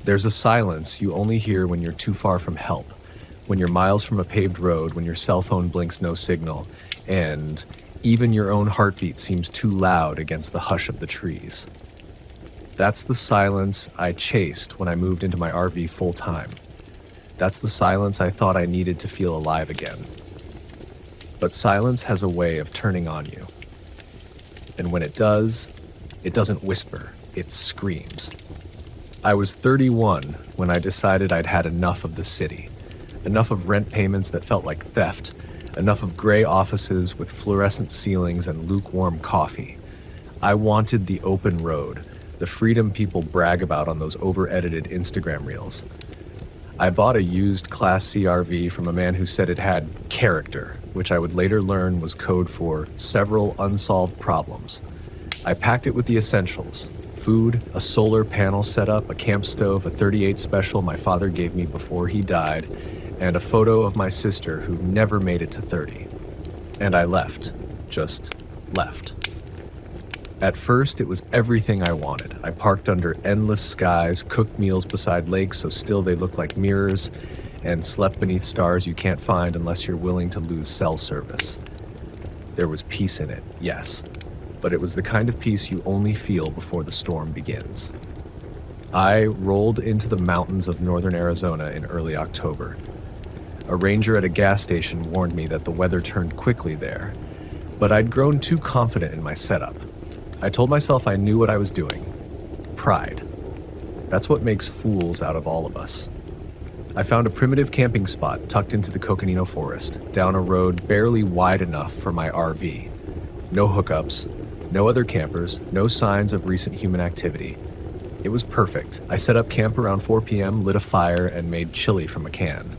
There's a silence you only hear when you're too far from help, when you're miles from a paved road, when your cell phone blinks no signal, and even your own heartbeat seems too loud against the hush of the trees. That's the silence I chased when I moved into my RV full time. That's the silence I thought I needed to feel alive again. But silence has a way of turning on you. And when it does, it doesn't whisper, it screams. I was 31 when I decided I'd had enough of the city. Enough of rent payments that felt like theft. Enough of gray offices with fluorescent ceilings and lukewarm coffee. I wanted the open road, the freedom people brag about on those over-edited Instagram reels. I bought a used Class C RV from a man who said it had character, which I would later learn was code for several unsolved problems. I packed it with the essentials: food, a solar panel setup, a camp stove, a 38 special my father gave me before he died, and a photo of my sister who never made it to 30. And I left. Just left. At first, it was everything I wanted. I parked under endless skies, cooked meals beside lakes so still they looked like mirrors, and slept beneath stars you can't find unless you're willing to lose cell service. There was peace in it, yes, but it was the kind of peace you only feel before the storm begins. I rolled into the mountains of northern Arizona in early October. A ranger at a gas station warned me that the weather turned quickly there, but I'd grown too confident in my setup. I told myself I knew what I was doing. Pride. That's what makes fools out of all of us. I found a primitive camping spot tucked into the Coconino Forest, down a road barely wide enough for my RV. No hookups, no other campers, no signs of recent human activity. It was perfect. I set up camp around 4 p.m., lit a fire, and made chili from a can.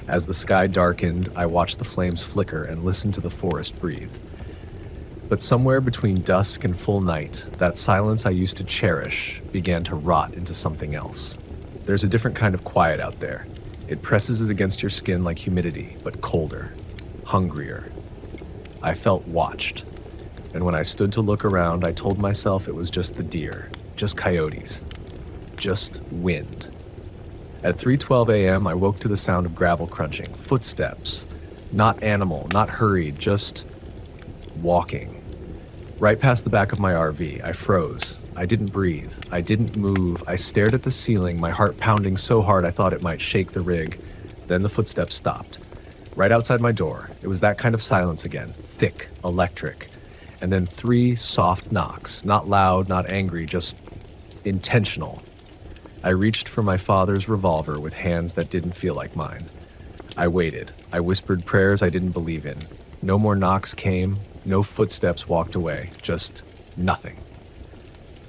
As the sky darkened, I watched the flames flicker and listened to the forest breathe. But somewhere between dusk and full night, that silence I used to cherish began to rot into something else. There's a different kind of quiet out there. It presses against your skin like humidity, but colder, hungrier. I felt watched. And when I stood to look around, I told myself it was just the deer, just coyotes, just wind. At 3:12 a.m., I woke to the sound of gravel crunching, footsteps, not animal, not hurried, just walking. Right past the back of my RV, I froze. I didn't breathe. I didn't move. I stared at the ceiling, my heart pounding so hard I thought it might shake the rig. Then the footsteps stopped. Right outside my door. It was that kind of silence again, thick, electric. And then 3 soft knocks, not loud, not angry, just intentional. I reached for my father's revolver with hands that didn't feel like mine. I waited. I whispered prayers I didn't believe in. No more knocks came. No footsteps walked away, just nothing.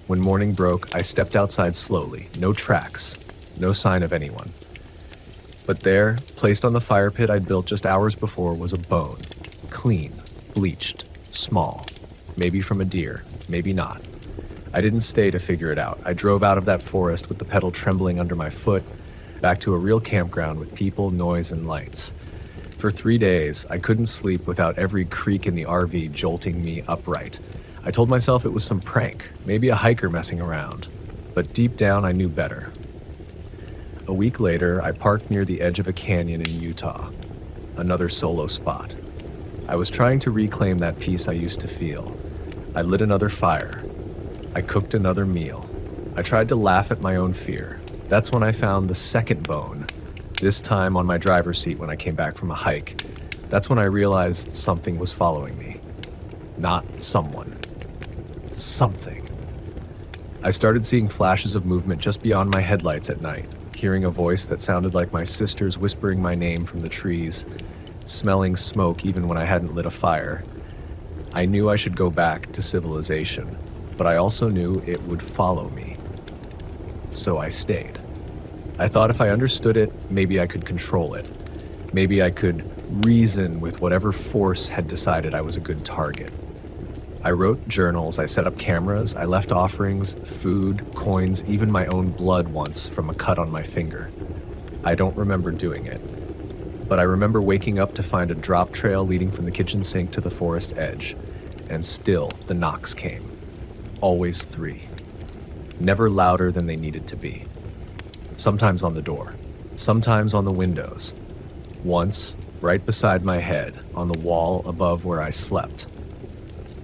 When morning broke, I stepped outside slowly, no tracks, no sign of anyone. But there, placed on the fire pit I'd built just hours before, was a bone, clean, bleached, small, maybe from a deer, maybe not. I didn't stay to figure it out. I drove out of that forest with the pedal trembling under my foot, back to a real campground with people, noise, and lights. For 3 days, I couldn't sleep without every creak in the RV jolting me upright. I told myself it was some prank, maybe a hiker messing around. But deep down, I knew better. A week later, I parked near the edge of a canyon in Utah. Another solo spot. I was trying to reclaim that peace I used to feel. I lit another fire. I cooked another meal. I tried to laugh at my own fear. That's when I found the second bone. This time on my driver's seat when I came back from a hike. That's when I realized something was following me. Not someone. Something. I started seeing flashes of movement just beyond my headlights at night, hearing a voice that sounded like my sister's whispering my name from the trees, smelling smoke even when I hadn't lit a fire. I knew I should go back to civilization, but I also knew it would follow me. So I stayed. I thought if I understood it, maybe I could control it. Maybe I could reason with whatever force had decided I was a good target. I wrote journals, I set up cameras, I left offerings, food, coins, even my own blood once from a cut on my finger. I don't remember doing it, but I remember waking up to find a drop trail leading from the kitchen sink to the forest edge, and still the knocks came. Always 3. Never louder than they needed to be. sometimes on the door, sometimes on the windows. Once, right beside my head, on the wall above where I slept.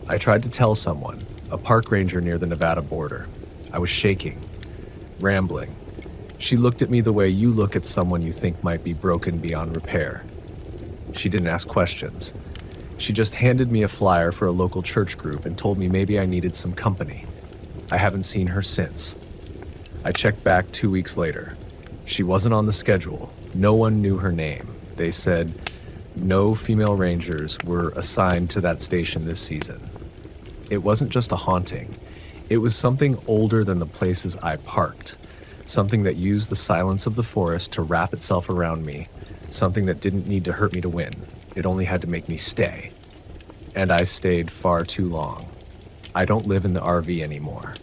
I tried to tell someone, a park ranger near the Nevada border. I was shaking, rambling. She looked at me the way you look at someone you think might be broken beyond repair. She didn't ask questions. She just handed me a flyer for a local church group and told me maybe I needed some company. I haven't seen her since. I checked back 2 weeks later. She wasn't on the schedule. No one knew her name. They said no female rangers were assigned to that station this season. It wasn't just a haunting. It was something older than the places I parked. Something that used the silence of the forest to wrap itself around me. Something that didn't need to hurt me to win. It only had to make me stay. And I stayed far too long. I don't live in the RV anymore.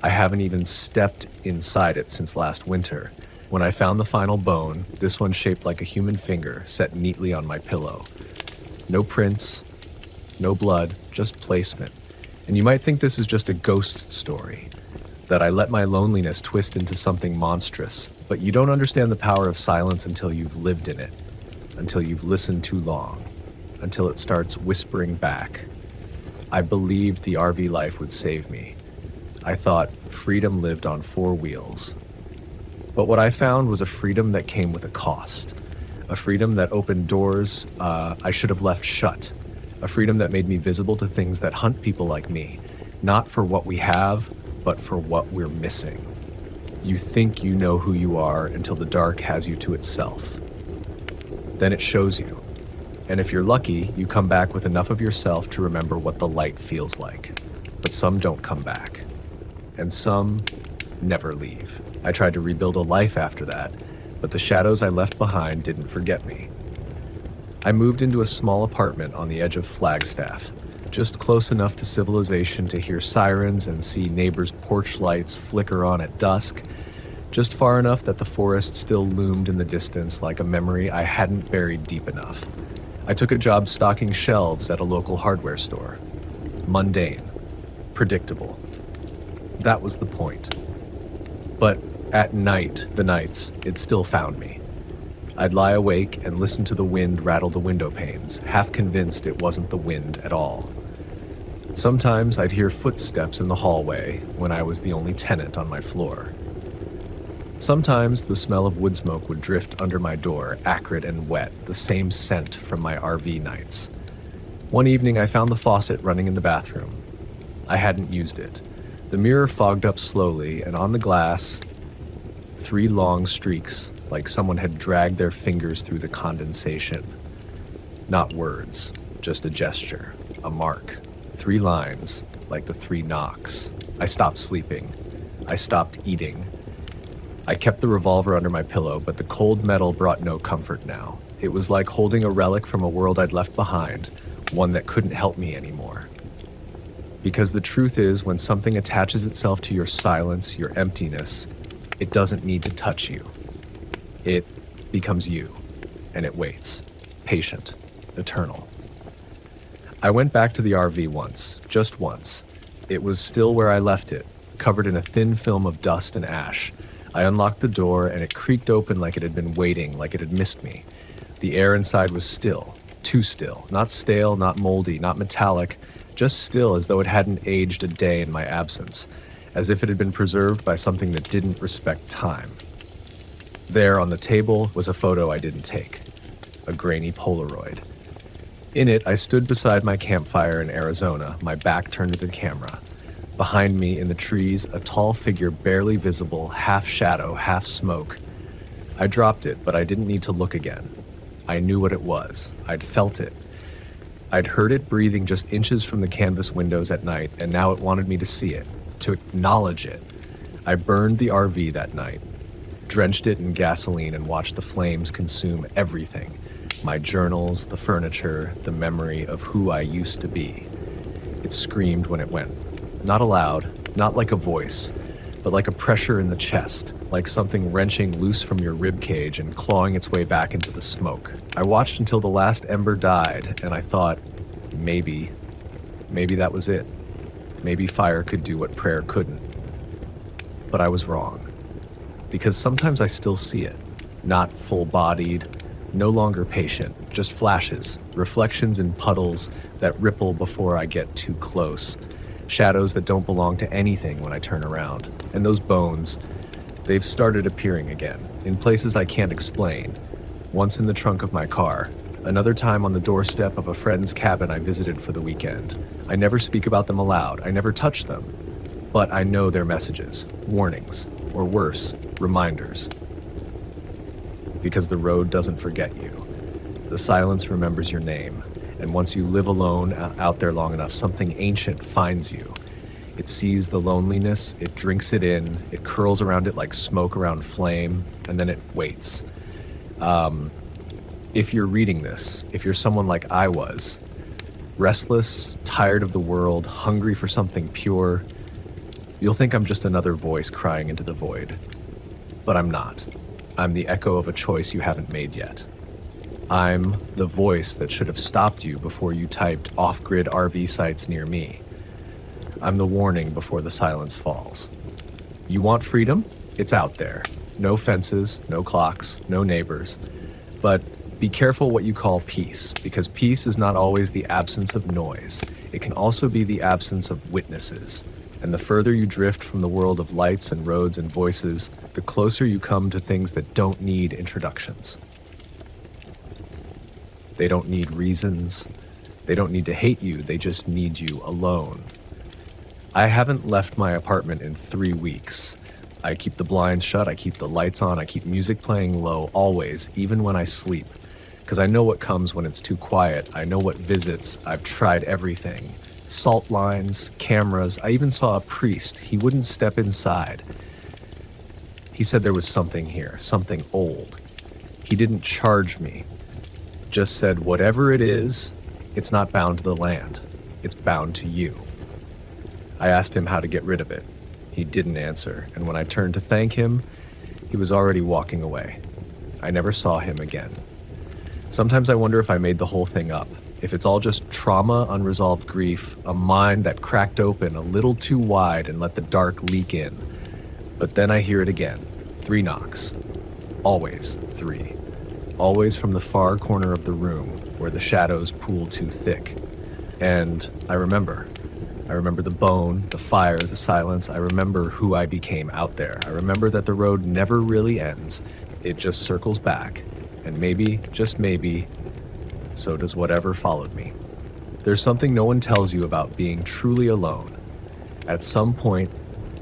I haven't even stepped inside it since last winter. When I found the final bone, this one shaped like a human finger, set neatly on my pillow. No prints, no blood, just placement. And you might think this is just a ghost story, that I let my loneliness twist into something monstrous, but you don't understand the power of silence until you've lived in it, until you've listened too long, until it starts whispering back. I believed the RV life would save me. I thought freedom lived on 4 wheels. But what I found was a freedom that came with a cost. A freedom that opened doors I should have left shut. A freedom that made me visible to things that hunt people like me, not for what we have, but for what we're missing. You think you know who you are until the dark has you to itself. Then it shows you. And if you're lucky, you come back with enough of yourself to remember what the light feels like. But some don't come back. And some never leave. I tried to rebuild a life after that, but the shadows I left behind didn't forget me. I moved into a small apartment on the edge of Flagstaff, just close enough to civilization to hear sirens and see neighbors' porch lights flicker on at dusk, just far enough that the forest still loomed in the distance like a memory I hadn't buried deep enough. I took a job stocking shelves at a local hardware store. Mundane, predictable. That was the point. But at night, it still found me. I'd lie awake and listen to the wind rattle the window panes, half convinced it wasn't the wind at all. Sometimes I'd hear footsteps in the hallway when I was the only tenant on my floor. Sometimes the smell of wood smoke would drift under my door, acrid and wet, the same scent from my RV nights. One evening I found the faucet running in the bathroom. I hadn't used it. The mirror fogged up slowly, and on the glass, 3 long streaks, like someone had dragged their fingers through the condensation. Not words, just a gesture, a mark. 3 lines, like the 3 knocks. I stopped sleeping. I stopped eating. I kept the revolver under my pillow, but the cold metal brought no comfort now. It was like holding a relic from a world I'd left behind, one that couldn't help me anymore. Because the truth is, when something attaches itself to your silence, your emptiness, it doesn't need to touch you. It becomes you, and it waits, patient, eternal. I went back to the RV once, just once. It was still where I left it, covered in a thin film of dust and ash. I unlocked the door, and it creaked open like it had been waiting, like it had missed me. The air inside was still, too still, not stale, not moldy, not metallic, just still as though it hadn't aged a day in my absence, as if it had been preserved by something that didn't respect time. There on the table was a photo I didn't take, a grainy Polaroid. In it, I stood beside my campfire in Arizona, my back turned to the camera. Behind me, in the trees, a tall figure barely visible, half shadow, half smoke. I dropped it, but I didn't need to look again. I knew what it was. I'd felt it. I'd heard it breathing just inches from the canvas windows at night, and now it wanted me to see it, to acknowledge it. I burned the RV that night, drenched it in gasoline, and watched the flames consume everything. My journals, the furniture, the memory of who I used to be. It screamed when it went. Not aloud, not like a voice, but like a pressure in the chest, like something wrenching loose from your rib cage and clawing its way back into the smoke. I watched until the last ember died, and I thought, maybe that was it. Maybe fire could do what prayer couldn't. But I was wrong. because sometimes I still see it. Not full-bodied, no longer patient, just flashes, reflections in puddles that ripple before I get too close, shadows that don't belong to anything when I turn around. And those bones, they've started appearing again, in places I can't explain. Once in the trunk of my car, another time on the doorstep of a friend's cabin I visited for the weekend. I never speak about them aloud, I never touch them, but I know their messages, warnings, or worse, reminders. Because the road doesn't forget you. The silence remembers your name, and once you live alone out there long enough, something ancient finds you. It sees the loneliness, it drinks it in, it curls around it like smoke around flame, and then it waits. If you're reading this, if you're someone like I was, restless, tired of the world, hungry for something pure, you'll think I'm just another voice crying into the void. But I'm not. I'm the echo of a choice you haven't made yet. I'm the voice that should have stopped you before you typed off-grid RV sites near me. I'm the warning before the silence falls. You want freedom? It's out there. No fences, no clocks, no neighbors. But be careful what you call peace, because peace is not always the absence of noise. It can also be the absence of witnesses. And the further you drift from the world of lights and roads and voices, the closer you come to things that don't need introductions. They don't need reasons. They don't need to hate you. They just need you alone. I haven't left my apartment in 3 weeks. I keep the blinds shut, I keep the lights on, I keep music playing low always, even when I sleep. Because I know what comes when it's too quiet. I know what visits. I've tried everything. Salt lines, cameras. I even saw a priest. He wouldn't step inside. He said there was something here, something old. He didn't charge me. Just said, whatever it is, it's not bound to the land. It's bound to you. I asked him how to get rid of it. He didn't answer, and when I turned to thank him, he was already walking away. I never saw him again. Sometimes I wonder if I made the whole thing up, if it's all just trauma, unresolved grief, a mind that cracked open a little too wide and let the dark leak in. But then I hear it again. 3 knocks. Always 3. Always from the far corner of the room where the shadows pool too thick. And I remember. I remember the bone, the fire, the silence. I remember who I became out there. I remember that the road never really ends. It just circles back. And maybe, just maybe, so does whatever followed me. There's something no one tells you about being truly alone. At some point,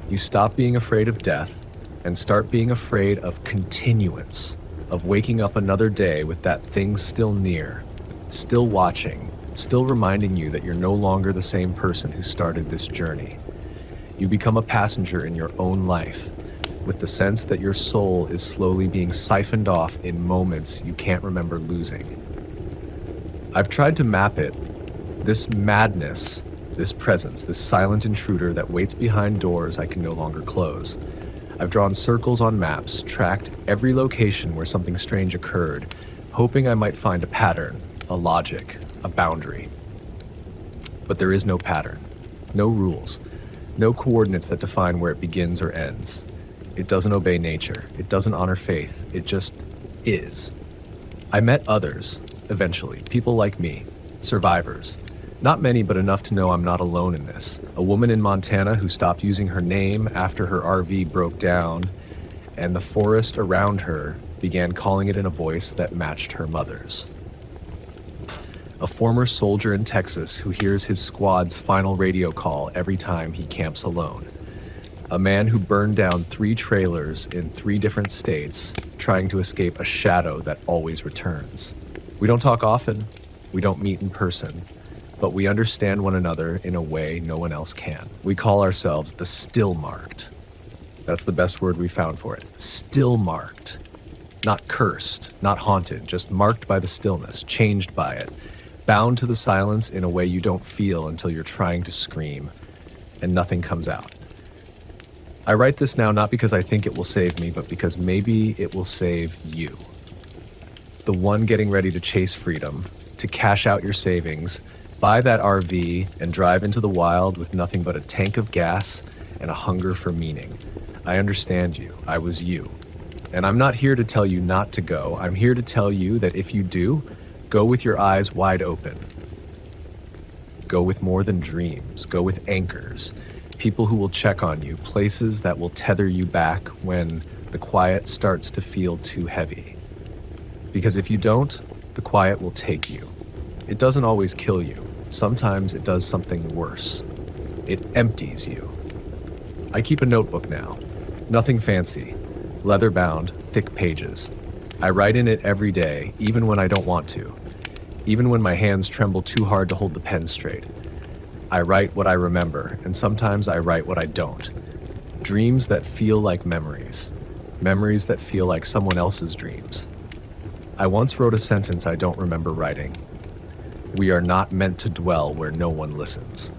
you stop being afraid of death and start being afraid of continuance, of waking up another day with that thing still near, still watching, still reminding you that you're no longer the same person who started this journey. You become a passenger in your own life, with the sense that your soul is slowly being siphoned off in moments you can't remember losing. I've tried to map it, this madness, this presence, this silent intruder that waits behind doors I can no longer close. I've drawn circles on maps, tracked every location where something strange occurred, hoping I might find a pattern, a logic, a boundary. But there is no pattern, no rules, no coordinates that define where it begins or ends. It doesn't obey nature. It doesn't honor faith. It just is. I met others, eventually, people like me, survivors. Not many, but enough to know I'm not alone in this. A woman in Montana who stopped using her name after her RV broke down, and the forest around her began calling it in a voice that matched her mother's. A former soldier in Texas who hears his squad's final radio call every time he camps alone. A man who burned down 3 trailers in 3 different states, trying to escape a shadow that always returns. We don't talk often, we don't meet in person, but we understand one another in a way no one else can. We call ourselves the still marked. That's the best word we found for it. Still marked. Not cursed, not haunted, just marked by the stillness, changed by it, bound to the silence in a way you don't feel until you're trying to scream, and nothing comes out. I write this now not because I think it will save me, but because maybe it will save you. The one getting ready to chase freedom, to cash out your savings, buy that RV, and drive into the wild with nothing but a tank of gas and a hunger for meaning. I understand you. I was you. And I'm not here to tell you not to go. I'm here to tell you that if you do, go with your eyes wide open. Go with more than dreams. Go with anchors. People who will check on you. Places that will tether you back when the quiet starts to feel too heavy. Because if you don't, the quiet will take you. It doesn't always kill you. Sometimes it does something worse. It empties you. I keep a notebook now. Nothing fancy. Leather-bound, thick pages. I write in it every day, even when I don't want to. Even when my hands tremble too hard to hold the pen straight. I write what I remember, and sometimes I write what I don't. Dreams that feel like memories. Memories that feel like someone else's dreams. I once wrote a sentence I don't remember writing. We are not meant to dwell where no one listens.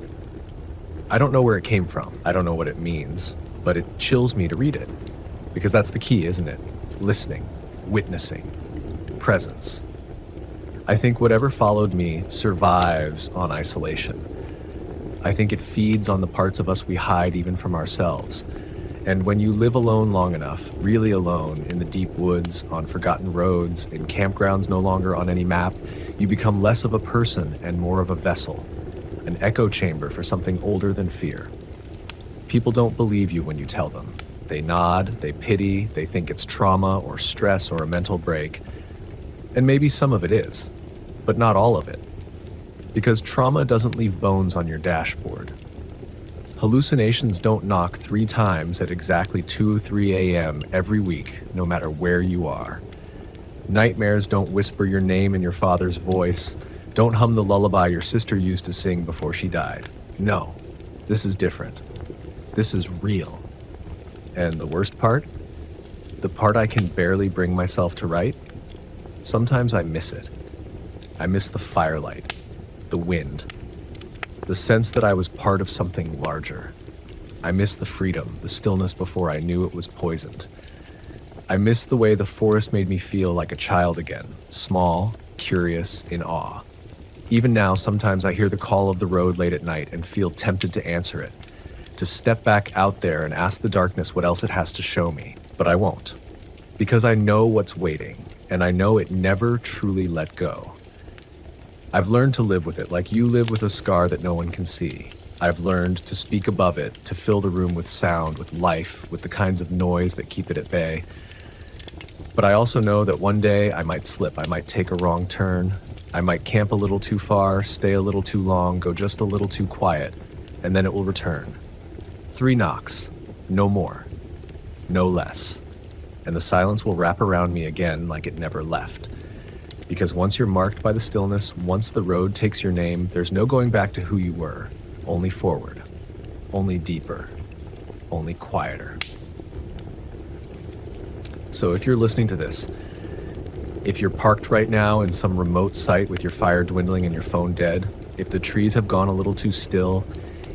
I don't know where it came from. I don't know what it means, but it chills me to read it. Because that's the key, isn't it? Listening, witnessing, presence. I think whatever followed me survives on isolation. I think it feeds on the parts of us we hide even from ourselves. And when you live alone long enough, really alone, in the deep woods, on forgotten roads, in campgrounds no longer on any map, you become less of a person and more of a vessel, an echo chamber for something older than fear. People don't believe you when you tell them. They nod, they pity, they think it's trauma or stress or a mental break. And maybe some of it is, but not all of it. Because trauma doesn't leave bones on your dashboard. Hallucinations don't knock 3 times at exactly 2 or 3 a.m. every week, no matter where you are. Nightmares don't whisper your name in your father's voice, don't hum the lullaby your sister used to sing before she died. No, this is different. This is real. And the worst part? The part I can barely bring myself to write? Sometimes I miss it. I miss the firelight, the wind, the sense that I was part of something larger. I miss the freedom, the stillness before I knew it was poisoned. I miss the way the forest made me feel like a child again, small, curious, in awe. Even now, sometimes I hear the call of the road late at night and feel tempted to answer it, to step back out there and ask the darkness what else it has to show me, but I won't. Because I know what's waiting, and I know it never truly let go. I've learned to live with it like you live with a scar that no one can see. I've learned to speak above it, to fill the room with sound, with life, with the kinds of noise that keep it at bay. But I also know that one day I might slip, I might take a wrong turn, I might camp a little too far, stay a little too long, go just a little too quiet, and then it will return. 3 knocks, no more, no less, and the silence will wrap around me again like it never left. Because once you're marked by the stillness, once the road takes your name, there's no going back to who you were, only forward, only deeper, only quieter. So if you're listening to this, if you're parked right now in some remote site with your fire dwindling and your phone dead, if the trees have gone a little too still,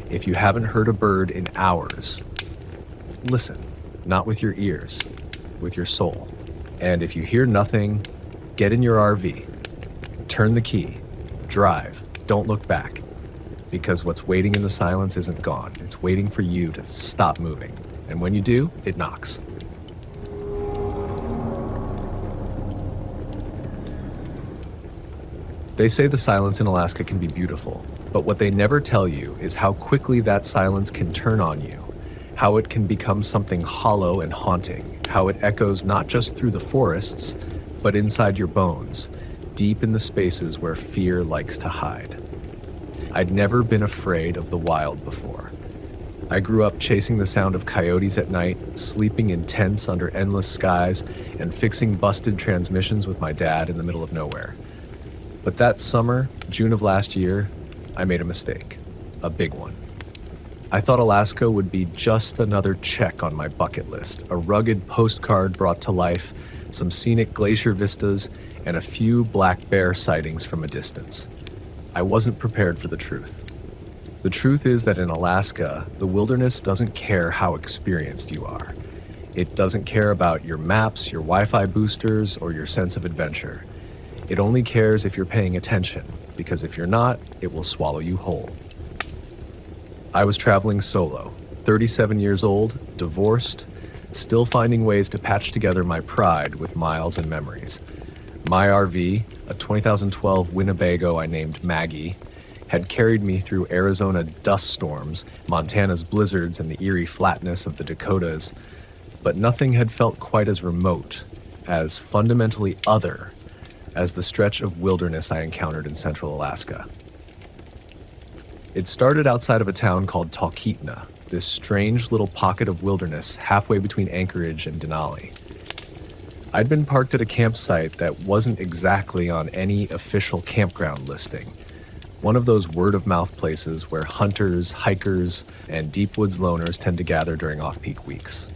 if you haven't heard a bird in hours, listen, not with your ears, with your soul. And if you hear nothing, get in your RV, turn the key, drive, don't look back, because what's waiting in the silence isn't gone. It's waiting for you to stop moving. And when you do, it knocks. They say the silence in Alaska can be beautiful, but what they never tell you is how quickly that silence can turn on you, how it can become something hollow and haunting, how it echoes not just through the forests, but inside your bones, deep in the spaces where fear likes to hide. I'd never been afraid of the wild before. I grew up chasing the sound of coyotes at night, sleeping in tents under endless skies, and fixing busted transmissions with my dad in the middle of nowhere. But that summer, June of last year, I made a mistake, a big one. I thought Alaska would be just another check on my bucket list, a rugged postcard brought to life, some scenic glacier vistas, and a few black bear sightings from a distance. I wasn't prepared for the truth. The truth is that in Alaska, the wilderness doesn't care how experienced you are. It doesn't care about your maps, your Wi-Fi boosters, or your sense of adventure. It only cares if you're paying attention, because if you're not, it will swallow you whole. I was traveling solo, 37 years old, divorced, still finding ways to patch together my pride with miles and memories. My RV, a 2012 Winnebago I named Maggie, had carried me through Arizona dust storms, Montana's blizzards, and the eerie flatness of the Dakotas, but nothing had felt quite as remote, as fundamentally other, as the stretch of wilderness I encountered in central Alaska. It started outside of a town called Talkeetna, this strange little pocket of wilderness halfway between Anchorage and Denali. I'd been parked at a campsite that wasn't exactly on any official campground listing, one of those word-of-mouth places where hunters, hikers, and deep woods loners tend to gather during off-peak weeks.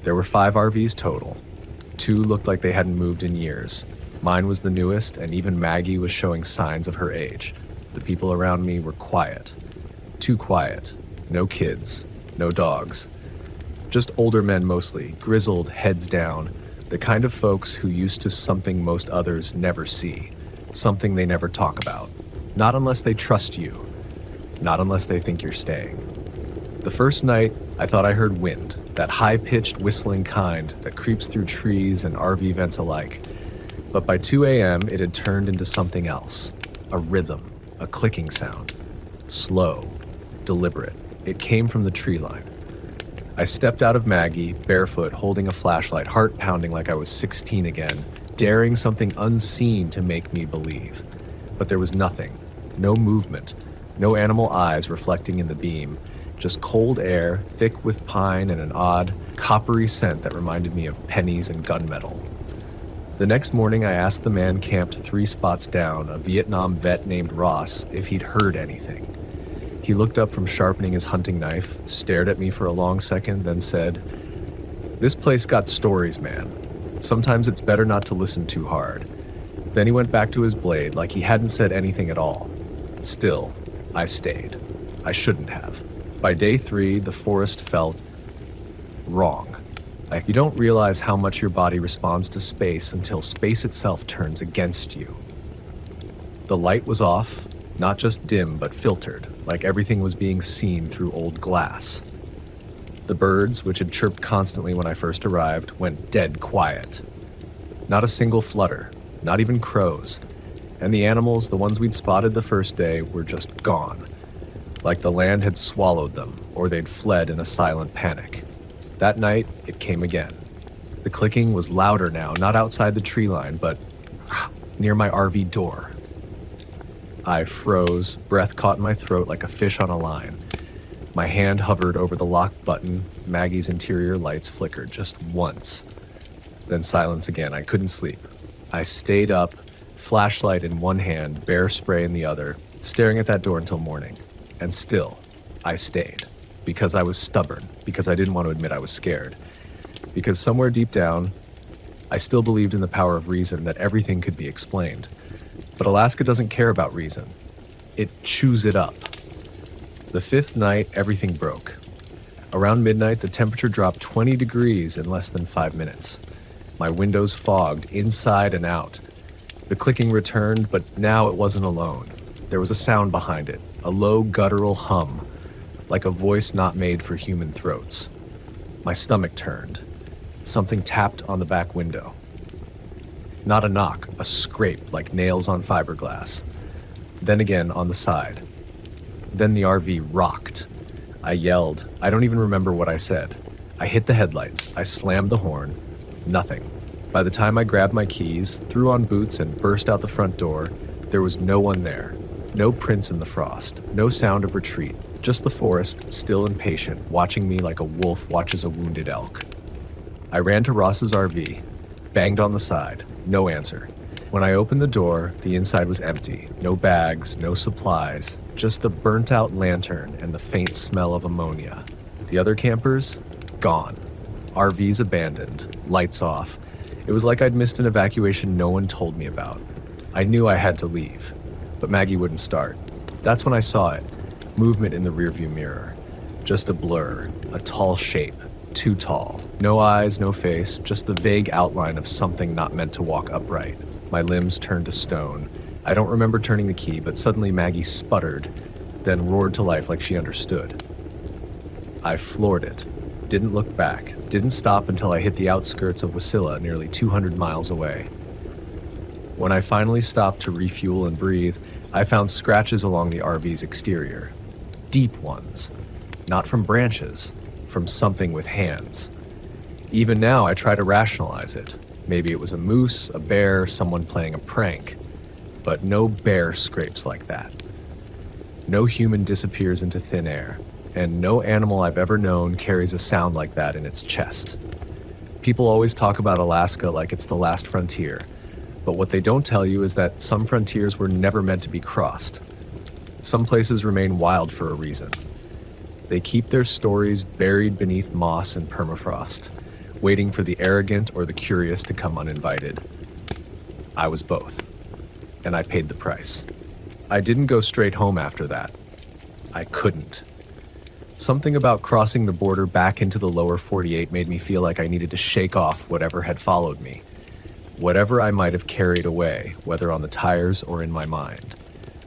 There were 5 RVs total. 2 looked like they hadn't moved in years. Mine was the newest, and even Maggie was showing signs of her age. The people around me were quiet. Too quiet. No kids. No dogs. Just older men mostly, grizzled, heads down, the kind of folks who used to something most others never see, something they never talk about. Not unless they trust you. Not unless they think you're staying. The first night, I thought I heard wind, that high-pitched whistling kind that creeps through trees and RV vents alike. But by 2 a.m., it had turned into something else. A rhythm, a clicking sound. Slow, deliberate. It came from the tree line. I stepped out of Maggie, barefoot, holding a flashlight, heart pounding like I was 16 again, daring something unseen to make me believe. But there was nothing. No movement. No animal eyes reflecting in the beam. Just cold air, thick with pine and an odd, coppery scent that reminded me of pennies and gunmetal. The next morning, I asked the man camped 3 spots down, a Vietnam vet named Ross, if he'd heard anything. He looked up from sharpening his hunting knife, stared at me for a long second, then said, "This place got stories, man. Sometimes it's better not to listen too hard." Then he went back to his blade like he hadn't said anything at all. Still, I stayed. I shouldn't have. By day 3, the forest felt wrong. Like you don't realize how much your body responds to space until space itself turns against you. The light was off, not just dim but filtered, like everything was being seen through old glass. The birds, which had chirped constantly when I first arrived, went dead quiet. Not a single flutter, not even crows. And the animals, the ones we'd spotted the first day, were just gone. Like the land had swallowed them, or they'd fled in a silent panic. That night, it came again. The clicking was louder now, not outside the tree line, but near my RV door. I froze, breath caught in my throat like a fish on a line. My hand hovered over the lock button. Maggie's interior lights flickered just once. Then silence again. I couldn't sleep. I stayed up, flashlight in one hand, bear spray in the other, staring at that door until morning. And still, I stayed. Because I was stubborn. Because I didn't want to admit I was scared. Because somewhere deep down, I still believed in the power of reason, that everything could be explained. But Alaska doesn't care about reason. It chews it up. The 5th night, everything broke. Around midnight, the temperature dropped 20 degrees in less than 5 minutes. My windows fogged, inside and out. The clicking returned, but now it wasn't alone. There was a sound behind it, a low guttural hum, like a voice not made for human throats. My stomach turned. Something tapped on the back window. Not a knock, a scrape like nails on fiberglass. Then again on the side. Then the RV rocked. I yelled. I don't even remember what I said. I hit the headlights. I slammed the horn. Nothing. By the time I grabbed my keys, threw on boots, and burst out the front door, there was no one there. No prints in the frost. No sound of retreat. Just the forest, still and patient, watching me like a wolf watches a wounded elk. I ran to Ross's RV. Banged on the side. No answer. When I opened the door, the inside was empty. No bags, no supplies, just a burnt-out lantern and the faint smell of ammonia. The other campers? Gone. RVs abandoned. Lights off. It was like I'd missed an evacuation no one told me about. I knew I had to leave, but Maggie wouldn't start. That's when I saw it. Movement in the rearview mirror. Just a blur. A tall shape. Too tall. No eyes, no face, just the vague outline of something not meant to walk upright. My limbs turned to stone. I don't remember turning the key, but suddenly Maggie sputtered, then roared to life like she understood. I floored it. Didn't look back, didn't stop until I hit the outskirts of Wasilla, nearly 200 miles away. When I finally stopped to refuel and breathe, I found scratches along the RV's exterior. Deep ones. Not from branches, from something with hands. Even now, I try to rationalize it. Maybe it was a moose, a bear, someone playing a prank. But no bear scrapes like that. No human disappears into thin air, and no animal I've ever known carries a sound like that in its chest. People always talk about Alaska like it's the last frontier, but what they don't tell you is that some frontiers were never meant to be crossed. Some places remain wild for a reason. They keep their stories buried beneath moss and permafrost, waiting for the arrogant or the curious to come uninvited. I was both, and I paid the price. I didn't go straight home after that. I couldn't. Something about crossing the border back into the lower 48 made me feel like I needed to shake off whatever had followed me, whatever I might have carried away, whether on the tires or in my mind.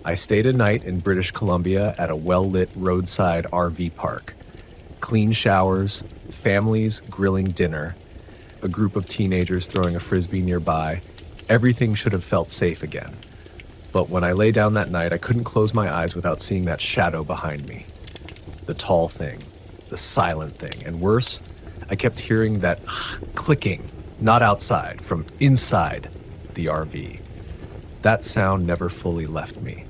I stayed a night in British Columbia at a well-lit roadside RV park. Clean showers, families grilling dinner, a group of teenagers throwing a frisbee nearby. Everything should have felt safe again. But when I lay down that night, I couldn't close my eyes without seeing that shadow behind me. The tall thing, the silent thing, and worse, I kept hearing that clicking, not outside, from inside the RV. That sound never fully left me.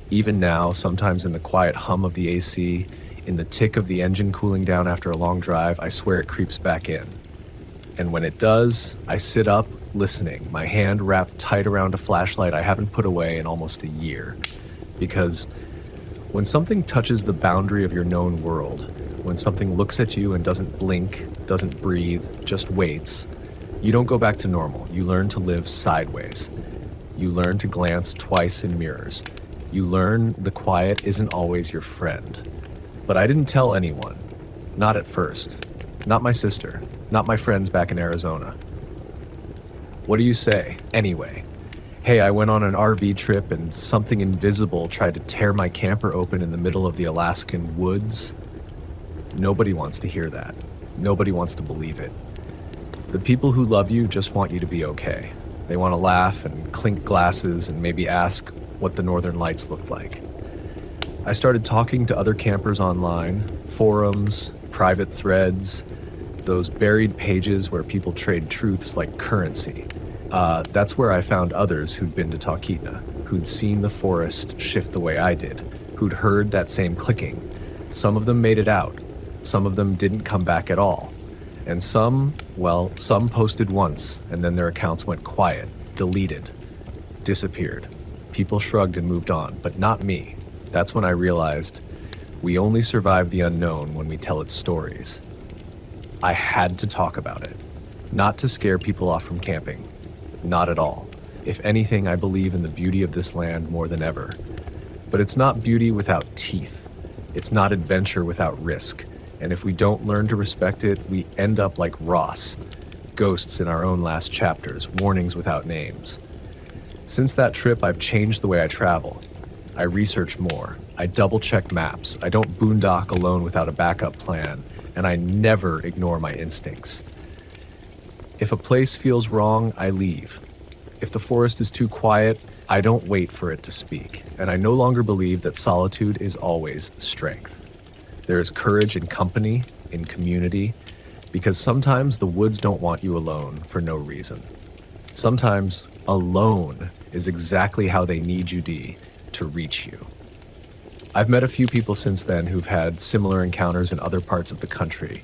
Even now, sometimes in the quiet hum of the AC, in the tick of the engine cooling down after a long drive, I swear it creeps back in. And when it does, I sit up, listening, my hand wrapped tight around a flashlight I haven't put away in almost a year. Because when something touches the boundary of your known world, when something looks at you and doesn't blink, doesn't breathe, just waits, you don't go back to normal. You learn to live sideways. You learn to glance twice in mirrors. You learn the quiet isn't always your friend. But I didn't tell anyone. Not at first. Not my sister. Not my friends back in Arizona. What do you say, anyway? Hey, I went on an RV trip and something invisible tried to tear my camper open in the middle of the Alaskan woods. Nobody wants to hear that. Nobody wants to believe it. The people who love you just want you to be okay. They want to laugh and clink glasses and maybe ask what the Northern Lights looked like. I started talking to other campers online, forums, private threads, those buried pages where people trade truths like currency. That's where I found others who'd been to Talkeetna, who'd seen the forest shift the way I did, who'd heard that same clicking. Some of them made it out. Some of them didn't come back at all. And some posted once, and then their accounts went quiet, deleted, disappeared. People shrugged and moved on, but not me. That's when I realized we only survive the unknown when we tell its stories. I had to talk about it, not to scare people off from camping. Not at all. If anything, I believe in the beauty of this land more than ever. But it's not beauty without teeth. It's not adventure without risk. And if we don't learn to respect it, we end up like Ross, ghosts in our own last chapters, warnings without names. Since that trip, I've changed the way I travel. I research more. I double-check maps. I don't boondock alone without a backup plan. And I never ignore my instincts. If a place feels wrong, I leave. If the forest is too quiet, I don't wait for it to speak. And I no longer believe that solitude is always strength. There is courage in company, in community, because sometimes the woods don't want you alone for no reason. Sometimes alone is exactly how they need you to reach you. I've met a few people since then who've had similar encounters in other parts of the country.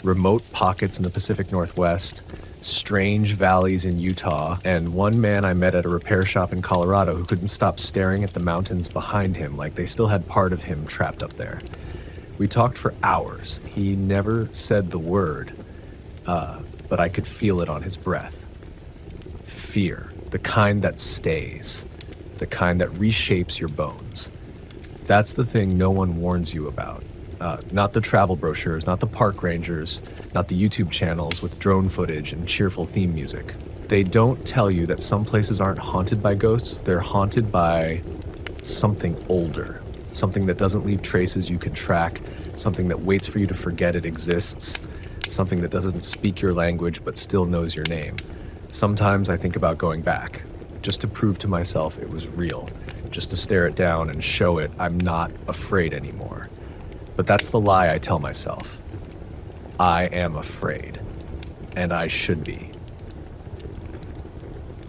Remote pockets in the Pacific Northwest, strange valleys in Utah, and one man I met at a repair shop in Colorado who couldn't stop staring at the mountains behind him like they still had part of him trapped up there. We talked for hours. He never said the word, but I could feel it on his breath. Fear, the kind that stays, the kind that reshapes your bones. That's the thing no one warns you about. Not the travel brochures, not the park rangers, not the YouTube channels with drone footage and cheerful theme music. They don't tell you that some places aren't haunted by ghosts, they're haunted by something older, something that doesn't leave traces you can track, something that waits for you to forget it exists, something that doesn't speak your language but still knows your name. Sometimes I think about going back, just to prove to myself it was real, just to stare it down and show it I'm not afraid anymore. But that's the lie I tell myself. I am afraid, and I should be.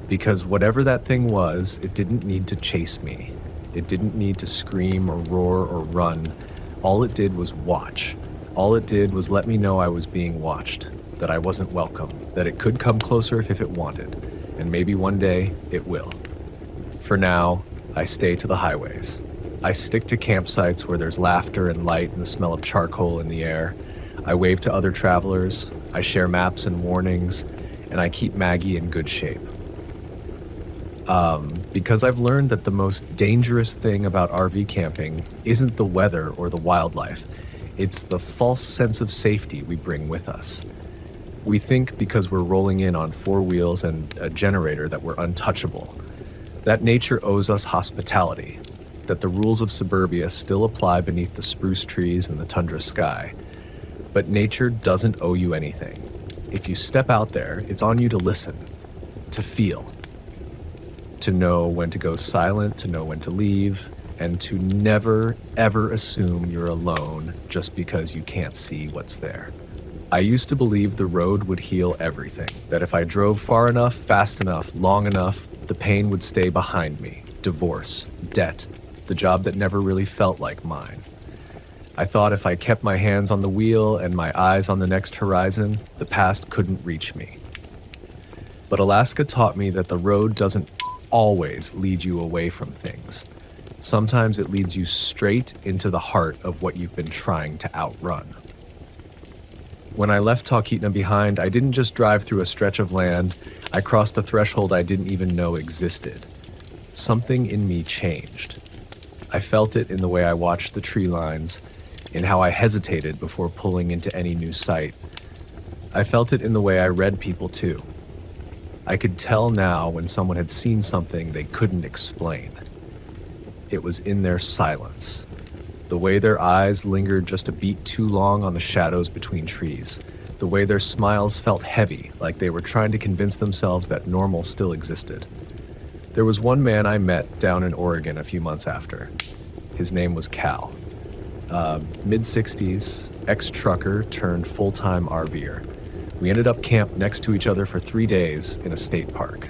Because whatever that thing was, it didn't need to chase me. It didn't need to scream or roar or run. All it did was watch. All it did was let me know I was being watched, that I wasn't welcome, that it could come closer if it wanted, and maybe one day it will. For now, I stay to the highways. I stick to campsites where there's laughter and light and the smell of charcoal in the air. I wave to other travelers, I share maps and warnings, and I keep Maggie in good shape. Because I've learned that the most dangerous thing about RV camping isn't the weather or the wildlife. It's the false sense of safety we bring with us. We think because we're rolling in on 4 wheels and a generator that we're untouchable. That nature owes us hospitality, that the rules of suburbia still apply beneath the spruce trees and the tundra sky. But nature doesn't owe you anything. If you step out there, it's on you to listen, to feel, to know when to go silent, to know when to leave, and to never, ever assume you're alone just because you can't see what's there. I used to believe the road would heal everything, that if I drove far enough, fast enough, long enough, the pain would stay behind me. Divorce, debt, the job that never really felt like mine. I thought if I kept my hands on the wheel and my eyes on the next horizon, the past couldn't reach me. But Alaska taught me that the road doesn't always lead you away from things. Sometimes it leads you straight into the heart of what you've been trying to outrun. When I left Talkeetna behind, I didn't just drive through a stretch of land, I crossed a threshold I didn't even know existed. Something in me changed. I felt it in the way I watched the tree lines, in how I hesitated before pulling into any new site. I felt it in the way I read people too. I could tell now when someone had seen something they couldn't explain. It was in their silence, the way their eyes lingered just a beat too long on the shadows between trees, the way their smiles felt heavy, like they were trying to convince themselves that normal still existed. There was one man I met down in Oregon a few months after. His name was Cal. Mid-60s, ex-trucker turned full-time RVer. We ended up camped next to each other for 3 days in a state park.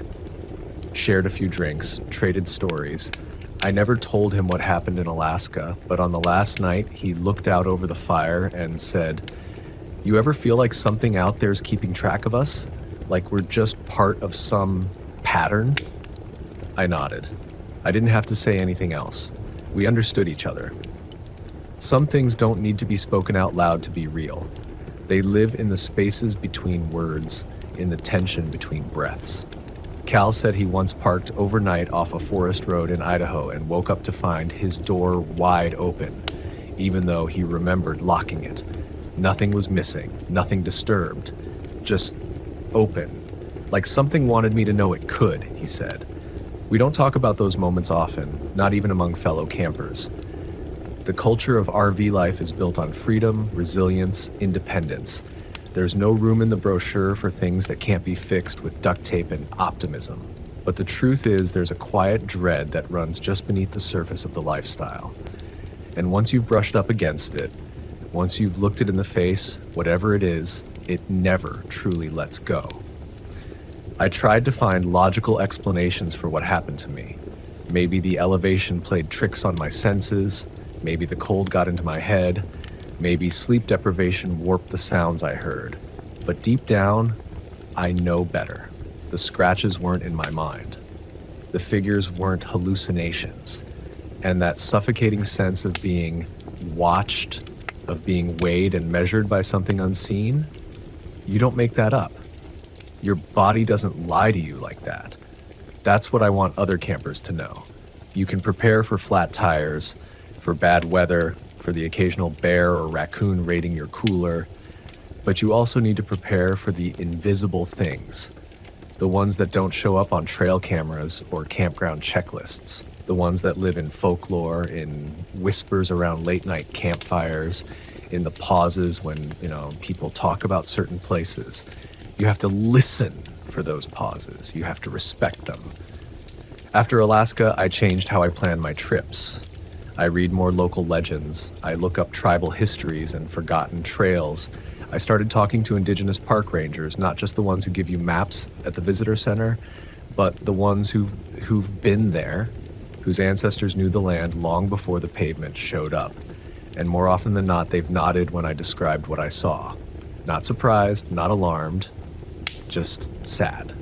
Shared a few drinks, traded stories. I never told him what happened in Alaska, but on the last night, he looked out over the fire and said, "You ever feel like something out there is keeping track of us? Like we're just part of some pattern?" I nodded. I didn't have to say anything else. We understood each other. Some things don't need to be spoken out loud to be real. They live in the spaces between words, in the tension between breaths. Cal said he once parked overnight off a forest road in Idaho and woke up to find his door wide open, even though he remembered locking it. Nothing was missing, nothing disturbed, just open. Like something wanted me to know it could, he said. We don't talk about those moments often, not even among fellow campers. The culture of RV life is built on freedom, resilience, independence. There's no room in the brochure for things that can't be fixed with duct tape and optimism. But the truth is there's a quiet dread that runs just beneath the surface of the lifestyle. And once you've brushed up against it, once you've looked it in the face, whatever it is, it never truly lets go. I tried to find logical explanations for what happened to me. Maybe the elevation played tricks on my senses. Maybe the cold got into my head. Maybe sleep deprivation warped the sounds I heard. But deep down, I know better. The scratches weren't in my mind. The figures weren't hallucinations. And that suffocating sense of being watched, of being weighed and measured by something unseen, you don't make that up. Your body doesn't lie to you like that. That's what I want other campers to know. You can prepare for flat tires, for bad weather, for the occasional bear or raccoon raiding your cooler, but you also need to prepare for the invisible things, the ones that don't show up on trail cameras or campground checklists. The ones that live in folklore, in whispers around late night campfires, in the pauses when, people talk about certain places. You have to listen for those pauses. You have to respect them. After Alaska, I changed how I plan my trips. I read more local legends. I look up tribal histories and forgotten trails. I started talking to indigenous park rangers, not just the ones who give you maps at the visitor center, but the ones who've been there, whose ancestors knew the land long before the pavement showed up. And more often than not, they've nodded when I described what I saw. Not surprised, not alarmed, just sad.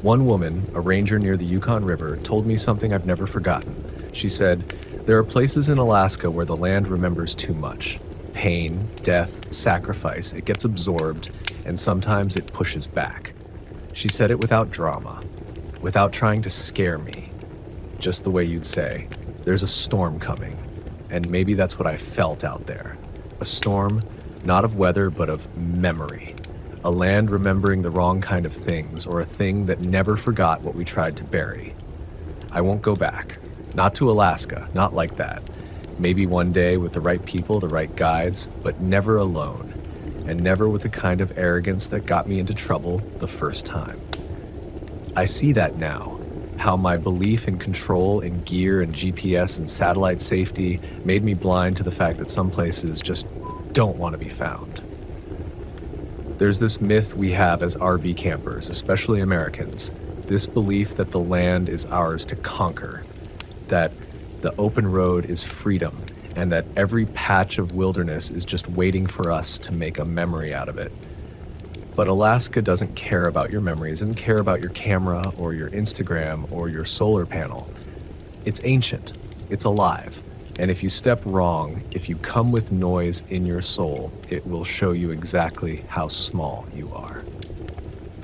One woman, a ranger near the Yukon River, told me something I've never forgotten. She said, "There are places in Alaska where the land remembers too much. Pain, death, sacrifice, it gets absorbed, and sometimes it pushes back." She said it without drama, without trying to scare me. Just the way you'd say, "There's a storm coming." And maybe that's what I felt out there. A storm, not of weather, but of memory. A land remembering the wrong kind of things, or a thing that never forgot what we tried to bury. I won't go back. Not to Alaska, not like that. Maybe one day with the right people, the right guides, but never alone. And never with the kind of arrogance that got me into trouble the first time. I see that now. How my belief in control in gear and GPS and satellite safety made me blind to the fact that some places just don't want to be found. There's this myth we have as RV campers, especially Americans, this belief that the land is ours to conquer, that the open road is freedom, and that every patch of wilderness is just waiting for us to make a memory out of it. But Alaska doesn't care about your memories, doesn't care about your camera or your Instagram or your solar panel. It's ancient, it's alive, and if you step wrong, if you come with noise in your soul, it will show you exactly how small you are.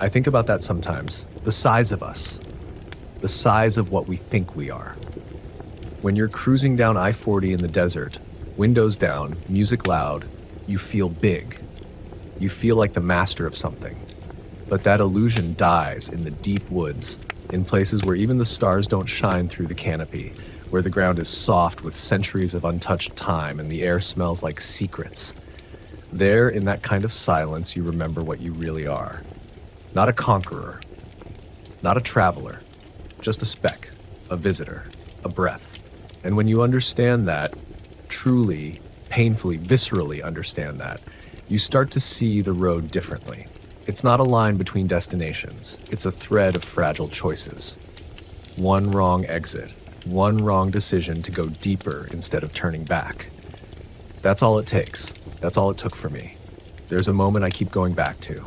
I think about that sometimes, the size of us, the size of what we think we are. When you're cruising down I-40 in the desert, windows down, music loud, you feel big. You feel like the master of something. But that illusion dies in the deep woods, in places where even the stars don't shine through the canopy, where the ground is soft with centuries of untouched time and the air smells like secrets. There, in that kind of silence, you remember what you really are. Not a conqueror, not a traveler, just a speck, a visitor, a breath. And when you understand that, truly, painfully, viscerally understand that, you start to see the road differently. It's not a line between destinations. It's a thread of fragile choices. One wrong exit, one wrong decision to go deeper instead of turning back. That's all it takes. That's all it took for me. There's a moment I keep going back to.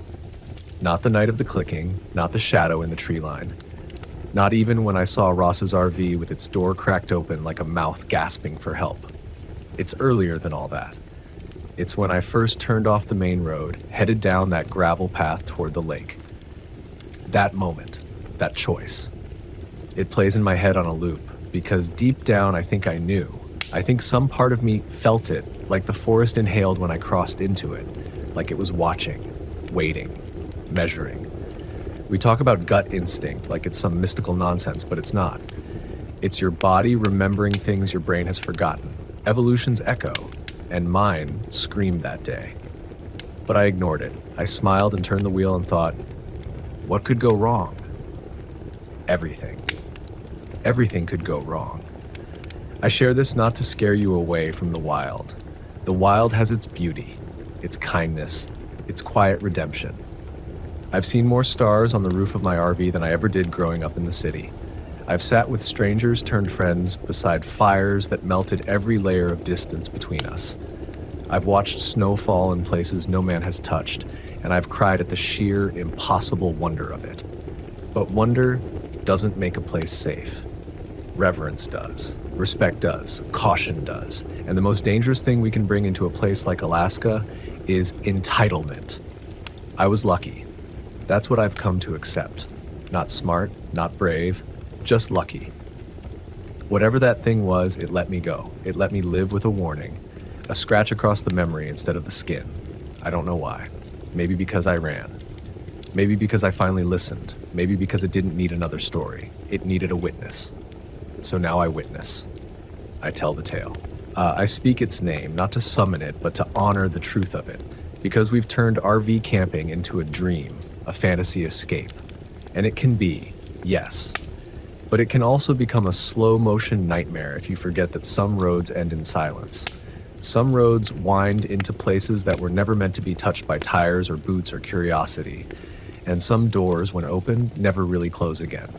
Not the night of the clicking, not the shadow in the tree line. Not even when I saw Ross's RV with its door cracked open like a mouth gasping for help. It's earlier than all that. It's when I first turned off the main road, headed down that gravel path toward the lake. That moment, that choice. It plays in my head on a loop, because deep down I think I knew. I think some part of me felt it, like the forest inhaled when I crossed into it, like it was watching, waiting, measuring. We talk about gut instinct like it's some mystical nonsense, but it's not. It's your body remembering things your brain has forgotten. Evolution's echo. And mine screamed that day. But I ignored it. I smiled and turned the wheel and thought, what could go wrong? Everything. Everything could go wrong. I share this not to scare you away from the wild. The wild has its beauty, its kindness, its quiet redemption. I've seen more stars on the roof of my RV than I ever did growing up in the city. I've sat with strangers turned friends beside fires that melted every layer of distance between us. I've watched snow fall in places no man has touched, and I've cried at the sheer, impossible wonder of it. But wonder doesn't make a place safe. Reverence does. Respect does. Caution does. And the most dangerous thing we can bring into a place like Alaska is entitlement. I was lucky. That's what I've come to accept. Not smart, not brave, just lucky. Whatever that thing was, it let me go. It let me live with a warning. A scratch across the memory instead of the skin. I don't know why. Maybe because I ran. Maybe because I finally listened. Maybe because it didn't need another story. It needed a witness. So now I witness. I tell the tale. I speak its name, not to summon it, but to honor the truth of it. Because we've turned RV camping into a dream, a fantasy escape. And it can be, yes. But it can also become a slow-motion nightmare if you forget that some roads end in silence. Some roads wind into places that were never meant to be touched by tires or boots or curiosity. And some doors, when open, never really close again.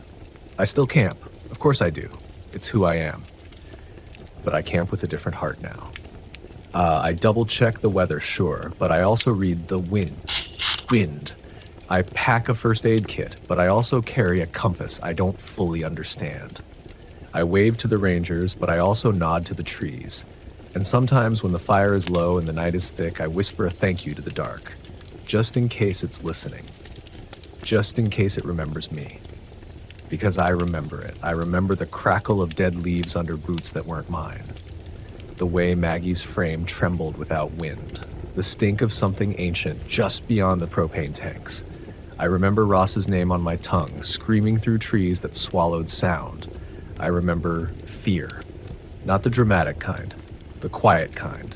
I still camp. Of course I do. It's who I am. But I camp with a different heart now. I double-check the weather, sure, but I also read the wind. I pack a first aid kit, but I also carry a compass I don't fully understand. I wave to the rangers, but I also nod to the trees. And sometimes when the fire is low and the night is thick, I whisper a thank you to the dark, just in case it's listening. Just in case it remembers me. Because I remember it. I remember the crackle of dead leaves under boots that weren't mine. The way Maggie's frame trembled without wind. The stink of something ancient just beyond the propane tanks. I remember Ross's name on my tongue, screaming through trees that swallowed sound. I remember fear. Not the dramatic kind. The quiet kind.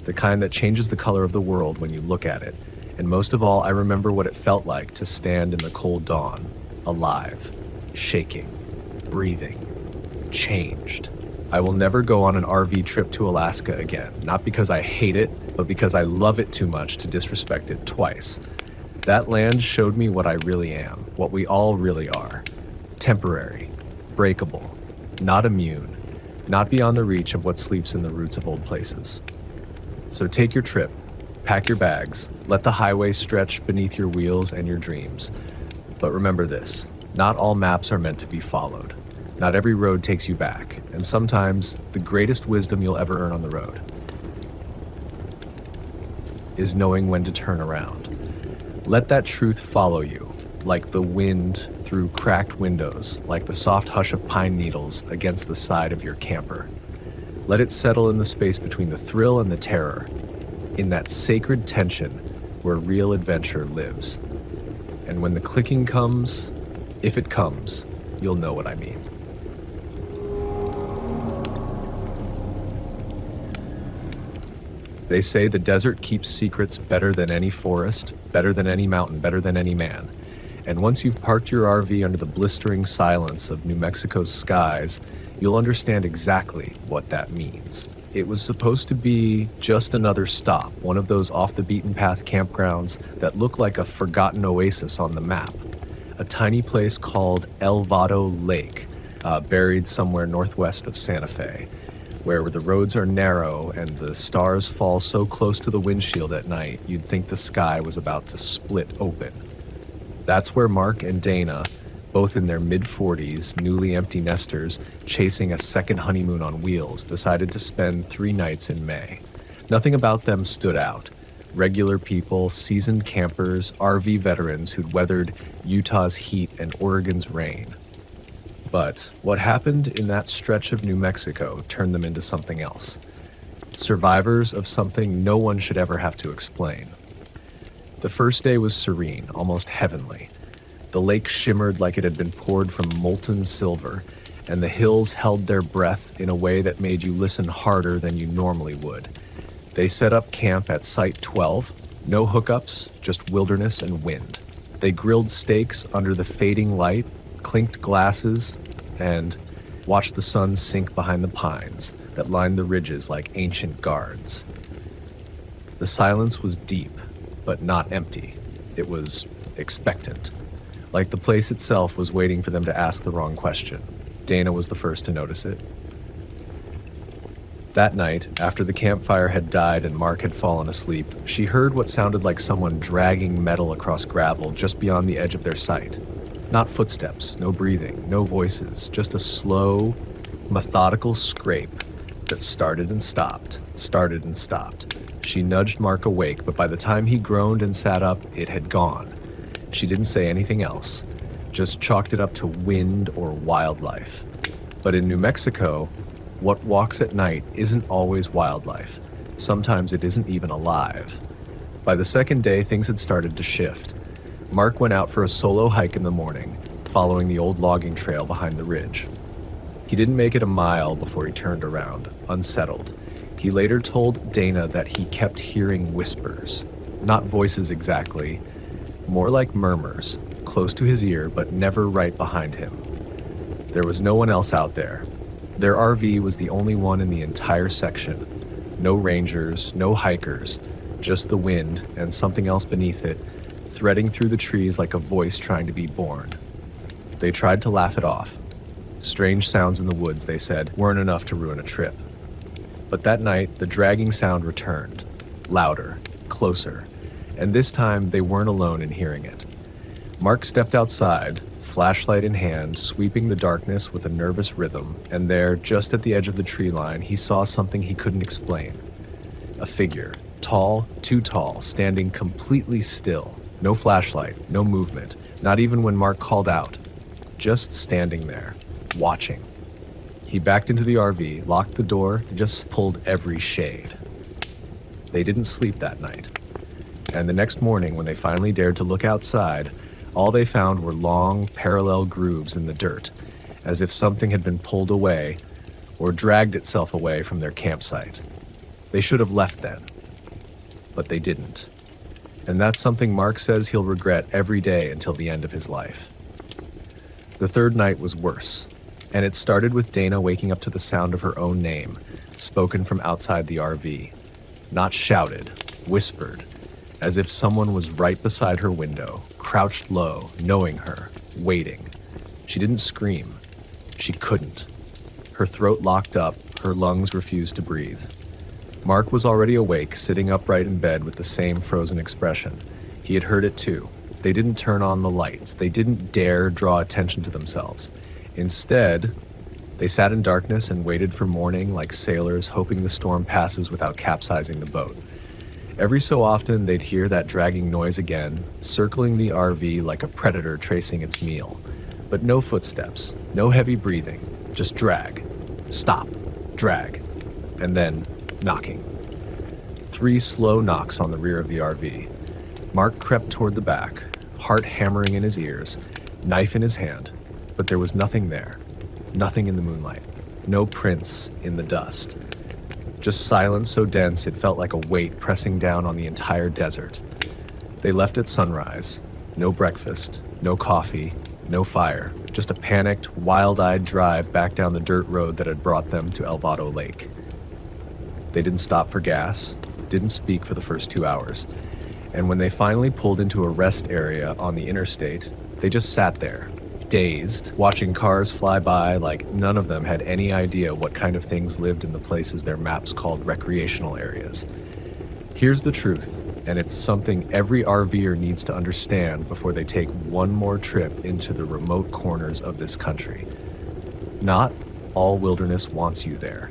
The kind that changes the color of the world when you look at it. And most of all, I remember what it felt like to stand in the cold dawn, alive, shaking, breathing, changed. I will never go on an RV trip to Alaska again, not because I hate it, but because I love it too much to disrespect it twice. That land showed me what I really am, what we all really are. Temporary, breakable, not immune, not beyond the reach of what sleeps in the roots of old places. So take your trip, pack your bags, let the highway stretch beneath your wheels and your dreams. But remember this, not all maps are meant to be followed. Not every road takes you back, and sometimes the greatest wisdom you'll ever earn on the road is knowing when to turn around. Let that truth follow you, like the wind through cracked windows, like the soft hush of pine needles against the side of your camper. Let it settle in the space between the thrill and the terror, in that sacred tension where real adventure lives. And when the clicking comes, if it comes, you'll know what I mean. They say the desert keeps secrets better than any forest, better than any mountain, better than any man. And once you've parked your RV under the blistering silence of New Mexico's skies, you'll understand exactly what that means. It was supposed to be just another stop, one of those off-the-beaten-path campgrounds that look like a forgotten oasis on the map. A tiny place called El Vado Lake, buried somewhere northwest of Santa Fe, where the roads are narrow and the stars fall so close to the windshield at night, you'd think the sky was about to split open. That's where Mark and Dana, both in their mid-40s, newly empty nesters, chasing a second honeymoon on wheels, decided to spend 3 nights in May. Nothing about them stood out. Regular people, seasoned campers, RV veterans who'd weathered Utah's heat and Oregon's rain. But what happened in that stretch of New Mexico turned them into something else. Survivors of something no one should ever have to explain. The first day was serene, almost heavenly. The lake shimmered like it had been poured from molten silver, and the hills held their breath in a way that made you listen harder than you normally would. They set up camp at Site 12, no hookups, just wilderness and wind. They grilled steaks under the fading light, clinked glasses, and watched the sun sink behind the pines that lined the ridges like ancient guards. The silence was deep, but not empty. It was expectant, like the place itself was waiting for them to ask the wrong question. Dana was the first to notice it. That night, after the campfire had died and Mark had fallen asleep, she heard what sounded like someone dragging metal across gravel just beyond the edge of their sight. Not footsteps, no breathing, no voices, just a slow, methodical scrape that started and stopped. She nudged Mark awake, but by the time he groaned and sat up, it had gone. She didn't say anything else, just chalked it up to wind or wildlife. But in New Mexico, what walks at night isn't always wildlife. Sometimes it isn't even alive. By the second day, things had started to shift. Mark went out for a solo hike in the morning, following the old logging trail behind the ridge. He didn't make it a mile before he turned around, unsettled. He later told Dana that he kept hearing whispers, not voices exactly, more like murmurs, close to his ear but never right behind him. There was no one else out there. Their RV was the only one in the entire section. No rangers, no hikers, just the wind and something else beneath it, threading through the trees like a voice trying to be born. They tried to laugh it off. Strange sounds in the woods, they said, weren't enough to ruin a trip. But that night, the dragging sound returned, louder, closer, and this time they weren't alone in hearing it. Mark stepped outside, flashlight in hand, sweeping the darkness with a nervous rhythm, and there, just at the edge of the tree line, he saw something he couldn't explain. A figure, tall, too tall, standing completely still. No flashlight, no movement, not even when Mark called out. Just standing there, watching. He backed into the RV, locked the door, and just pulled every shade. They didn't sleep that night. And the next morning, when they finally dared to look outside, all they found were long, parallel grooves in the dirt, as if something had been pulled away or dragged itself away from their campsite. They should have left then, but they didn't. And that's something Mark says he'll regret every day until the end of his life. The third night was worse, and it started with Dana waking up to the sound of her own name, spoken from outside the RV. Not shouted, whispered, as if someone was right beside her window, crouched low, knowing her, waiting. She didn't scream. She couldn't. Her throat locked up, her lungs refused to breathe. Mark was already awake, sitting upright in bed with the same frozen expression. He had heard it too. They didn't turn on the lights. They didn't dare draw attention to themselves. Instead, they sat in darkness and waited for morning like sailors, hoping the storm passes without capsizing the boat. Every so often, they'd hear that dragging noise again, circling the RV like a predator tracing its meal. But no footsteps, no heavy breathing, just drag, stop, drag, and then knocking. 3 slow knocks on the rear of the RV. Mark crept toward the back, heart hammering in his ears, knife in his hand, but there was nothing there, nothing in the moonlight, no prints in the dust. Just silence so dense it felt like a weight pressing down on the entire desert. They left at sunrise. No breakfast, no coffee, no fire, just a panicked, wild-eyed drive back down the dirt road that had brought them to Elvado Lake. They didn't stop for gas, didn't speak for the first 2 hours, and when they finally pulled into a rest area on the interstate, they just sat there, dazed, watching cars fly by like none of them had any idea what kind of things lived in the places their maps called recreational areas. Here's the truth, and it's something every RVer needs to understand before they take one more trip into the remote corners of this country. Not all wilderness wants you there.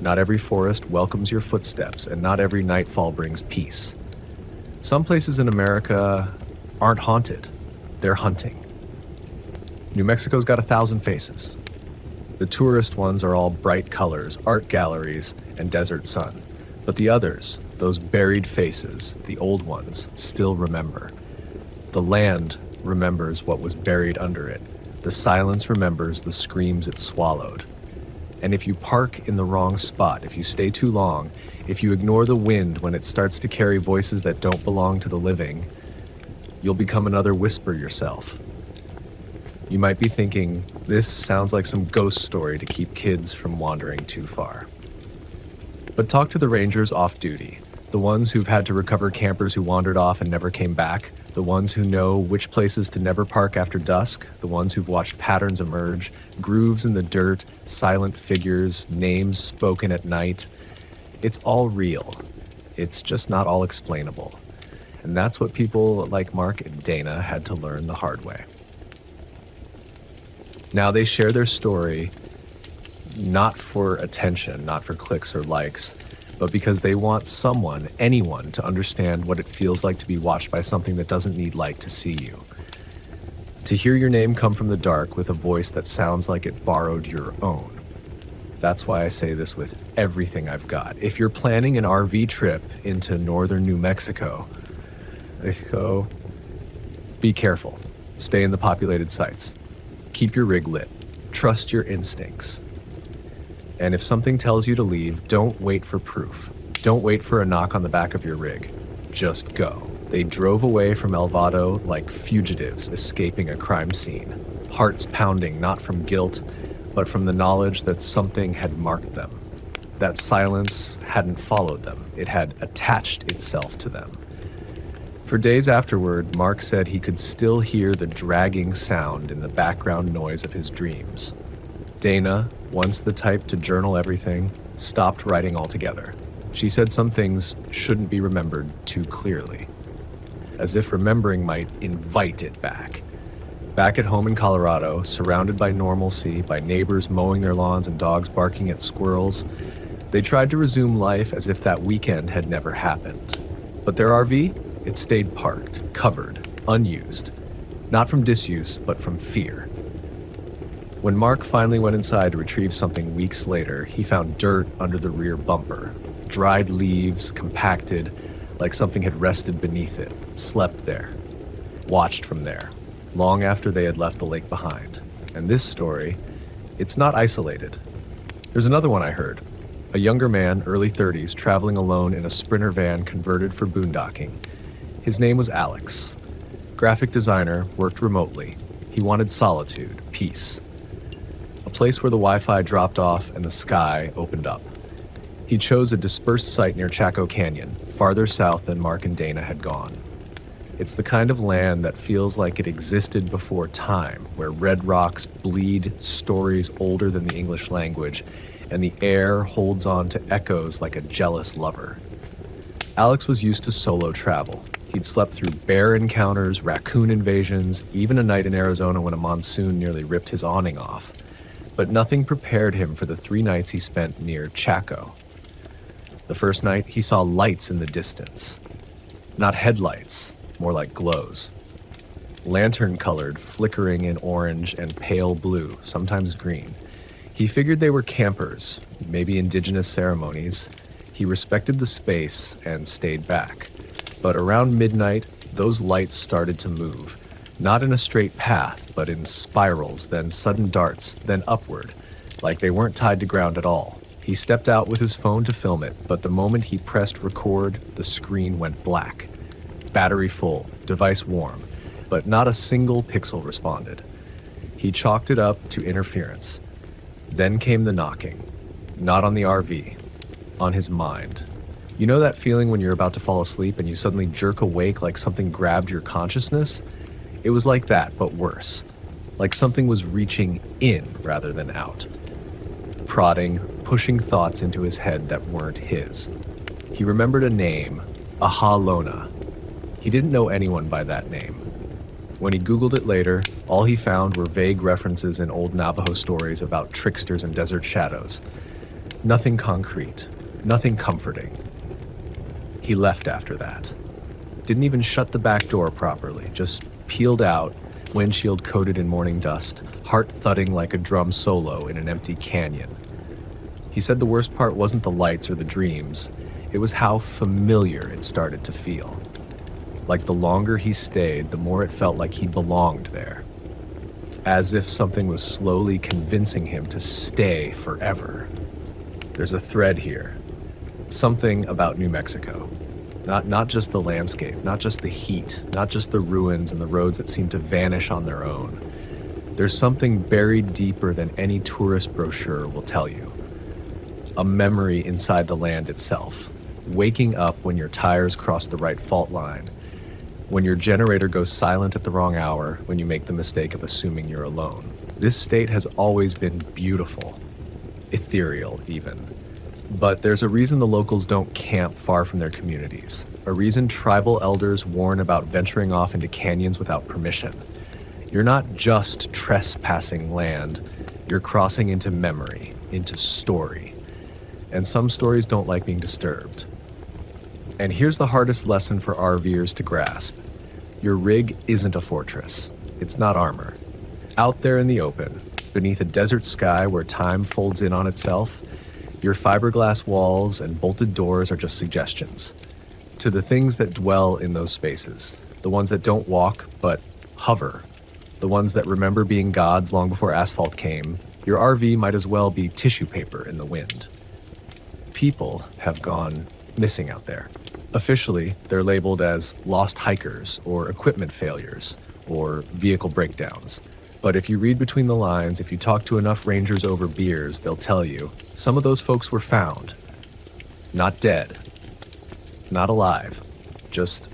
Not every forest welcomes your footsteps, and not every nightfall brings peace. Some places in America aren't haunted, they're hunting. New Mexico's got 1,000 faces. The tourist ones are all bright colors, art galleries, and desert sun. But the others, those buried faces, the old ones, still remember. The land remembers what was buried under it. The silence remembers the screams it swallowed. And if you park in the wrong spot, if you stay too long, if you ignore the wind when it starts to carry voices that don't belong to the living, you'll become another whisper yourself. You might be thinking, this sounds like some ghost story to keep kids from wandering too far. But talk to the rangers off duty, the ones who've had to recover campers who wandered off and never came back, the ones who know which places to never park after dusk, the ones who've watched patterns emerge, grooves in the dirt, silent figures, names spoken at night. It's all real. It's just not all explainable. And that's what people like Mark and Dana had to learn the hard way. Now they share their story not for attention, not for clicks or likes, but because they want someone, anyone, to understand what it feels like to be watched by something that doesn't need light to see you. To hear your name come from the dark with a voice that sounds like it borrowed your own. That's why I say this with everything I've got. If you're planning an RV trip into northern New Mexico, be careful. Stay in the populated sites. Keep your rig lit. Trust your instincts. And if something tells you to leave, don't wait for proof. Don't wait for a knock on the back of your rig. Just go. They drove away from El Vado like fugitives escaping a crime scene, hearts pounding not from guilt, but from the knowledge that something had marked them. That silence hadn't followed them, it had attached itself to them. For days afterward, Mark said he could still hear the dragging sound in the background noise of his dreams. Dana, once the type to journal everything, stopped writing altogether. She said some things shouldn't be remembered too clearly, as if remembering might invite it back. Back at home in Colorado, surrounded by normalcy, by neighbors mowing their lawns and dogs barking at squirrels, they tried to resume life as if that weekend had never happened. But their RV? It stayed parked, covered, unused. Not from disuse, but from fear. When Mark finally went inside to retrieve something weeks later, he found dirt under the rear bumper. Dried leaves, compacted, like something had rested beneath it, slept there, watched from there, long after they had left the lake behind. And this story, it's not isolated. There's another one I heard. A younger man, early 30s, traveling alone in a Sprinter van converted for boondocking. His name was Alex. Graphic designer, worked remotely. He wanted solitude, peace. A place where the Wi-Fi dropped off and the sky opened up. He chose a dispersed site near Chaco Canyon, farther south than Mark and Dana had gone. It's the kind of land that feels like it existed before time, where red rocks bleed stories older than the English language, and the air holds on to echoes like a jealous lover. Alex was used to solo travel. He'd slept through bear encounters, raccoon invasions, even a night in Arizona when a monsoon nearly ripped his awning off. But nothing prepared him for the 3 nights he spent near Chaco. The first night, he saw lights in the distance. Not headlights, more like glows. Lantern-colored, flickering in orange and pale blue, sometimes green. He figured they were campers, maybe indigenous ceremonies. He respected the space and stayed back. But around midnight, those lights started to move. Not in a straight path, but in spirals, then sudden darts, then upward, like they weren't tied to ground at all. He stepped out with his phone to film it, but the moment he pressed record, the screen went black. Battery full, device warm, but not a single pixel responded. He chalked it up to interference. Then came the knocking. Not on the RV, on his mind. You know that feeling when you're about to fall asleep and you suddenly jerk awake like something grabbed your consciousness? It was like that, but worse. Like something was reaching in rather than out. Prodding, pushing thoughts into his head that weren't his. He remembered a name, Ahalona. He didn't know anyone by that name. When he Googled it later, all he found were vague references in old Navajo stories about tricksters and desert shadows. Nothing concrete, nothing comforting. He left after that. Didn't even shut the back door properly, just peeled out, windshield coated in morning dust, heart thudding like a drum solo in an empty canyon. He said the worst part wasn't the lights or the dreams, it was how familiar it started to feel. Like the longer he stayed, the more it felt like he belonged there. As if something was slowly convincing him to stay forever. There's a thread here. Something about New Mexico. Not just the landscape, not just the heat, not just the ruins and the roads that seem to vanish on their own. There's something buried deeper than any tourist brochure will tell you. A memory inside the land itself. Waking up when your tires cross the right fault line. When your generator goes silent at the wrong hour, when you make the mistake of assuming you're alone. This state has always been beautiful. Ethereal, even. But there's a reason the locals don't camp far from their communities. A reason tribal elders warn about venturing off into canyons without permission. You're not just trespassing land, you're crossing into memory, into story. And some stories don't like being disturbed. And here's the hardest lesson for RVers to grasp. Your rig isn't a fortress. It's not armor. Out there in the open, beneath a desert sky where time folds in on itself, your fiberglass walls and bolted doors are just suggestions. To the things that dwell in those spaces, the ones that don't walk but hover, the ones that remember being gods long before asphalt came, Your RV might as well be tissue paper in the wind. People have gone missing out there. Officially, they're labeled as lost hikers or equipment failures or vehicle breakdowns. But if you read between the lines, if you talk to enough rangers over beers, they'll tell you some of those folks were found. Not dead. Not alive. Just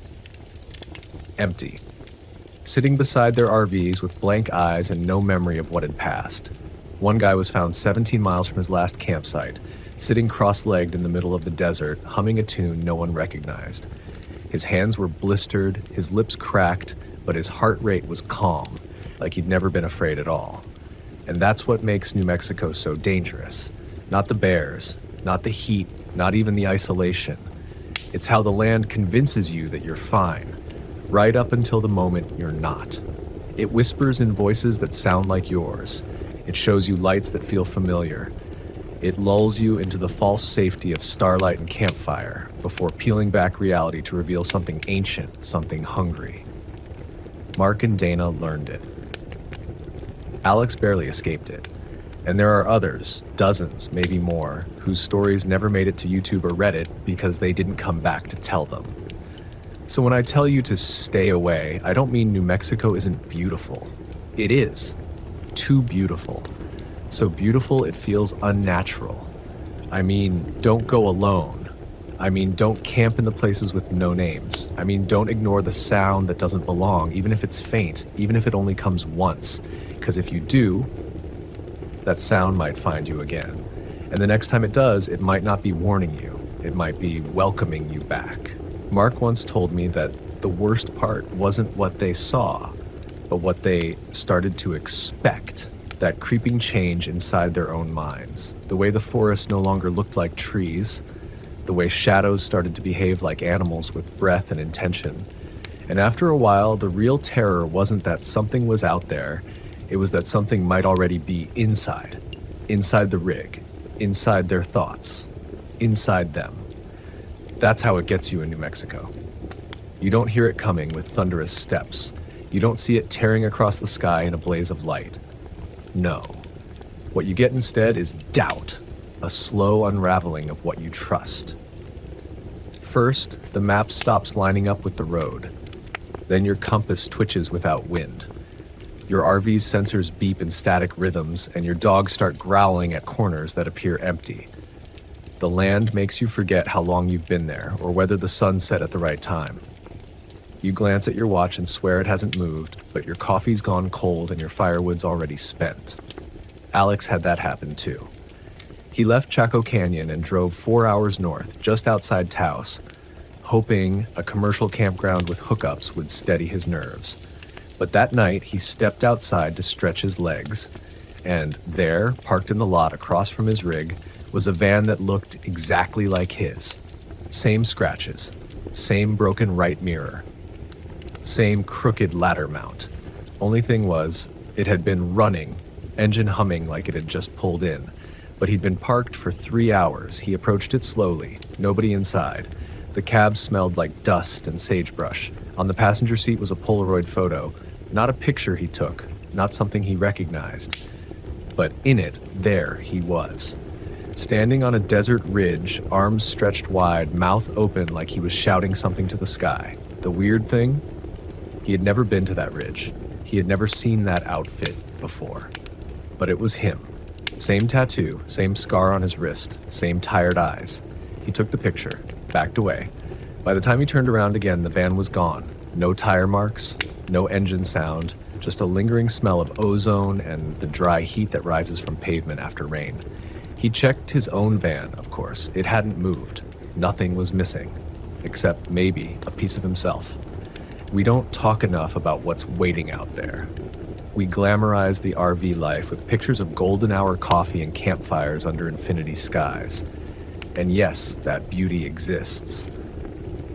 empty. Sitting beside their RVs with blank eyes and no memory of what had passed. One guy was found 17 miles from his last campsite, sitting cross-legged in the middle of the desert, humming a tune no one recognized. His hands were blistered, his lips cracked, but his heart rate was calm, like he'd never been afraid at all. And that's what makes New Mexico so dangerous. Not the bears, not the heat, not even the isolation. It's how the land convinces you that you're fine, right up until the moment you're not. It whispers in voices that sound like yours. It shows you lights that feel familiar. It lulls you into the false safety of starlight and campfire before peeling back reality to reveal something ancient, something hungry. Mark and Dana learned it. Alex barely escaped it. And there are others, dozens, maybe more, whose stories never made it to YouTube or Reddit because they didn't come back to tell them. So when I tell you to stay away, I don't mean New Mexico isn't beautiful. It is. Too beautiful. So beautiful it feels unnatural. I mean, don't go alone. I mean, don't camp in the places with no names. I mean, don't ignore the sound that doesn't belong, even if it's faint, even if it only comes once. Because if you do, that sound might find you again. And the next time it does, it might not be warning you. It might be welcoming you back. Mark once told me that the worst part wasn't what they saw, but what they started to expect. That creeping change inside their own minds. The way the forest no longer looked like trees. The way shadows started to behave like animals with breath and intention. And after a while, the real terror wasn't that something was out there. It was that something might already be inside. Inside the rig. Inside their thoughts. Inside them. That's how it gets you in New Mexico. You don't hear it coming with thunderous steps. You don't see it tearing across the sky in a blaze of light. No. What you get instead is doubt, a slow unraveling of what you trust. First, the map stops lining up with the road. Then your compass twitches without wind. Your RV's sensors beep in static rhythms, and your dogs start growling at corners that appear empty. The land makes you forget how long you've been there, or whether the sun set at the right time. You glance at your watch and swear it hasn't moved, but your coffee's gone cold and your firewood's already spent. Alex had that happen too. He left Chaco Canyon and drove 4 hours north, just outside Taos, hoping a commercial campground with hookups would steady his nerves. But that night, he stepped outside to stretch his legs, and there, parked in the lot across from his rig, was a van that looked exactly like his. Same scratches, same broken right mirror, same crooked ladder mount. Only thing was, it had been running, engine humming like it had just pulled in. But he'd been parked for 3 hours. He approached it slowly, nobody inside. The cab smelled like dust and sagebrush. On the passenger seat was a Polaroid photo. Not a picture he took, not something he recognized. But in it, there he was. Standing on a desert ridge, arms stretched wide, mouth open like he was shouting something to the sky. The weird thing? He had never been to that ridge. He had never seen that outfit before. But it was him. Same tattoo, same scar on his wrist, same tired eyes. He took the picture, backed away. By the time he turned around again, the van was gone. No tire marks, no engine sound, just a lingering smell of ozone and the dry heat that rises from pavement after rain. He checked his own van, of course. It hadn't moved. Nothing was missing, except maybe a piece of himself. We don't talk enough about what's waiting out there. We glamorize the RV life with pictures of golden hour coffee and campfires under infinity skies. And yes, that beauty exists.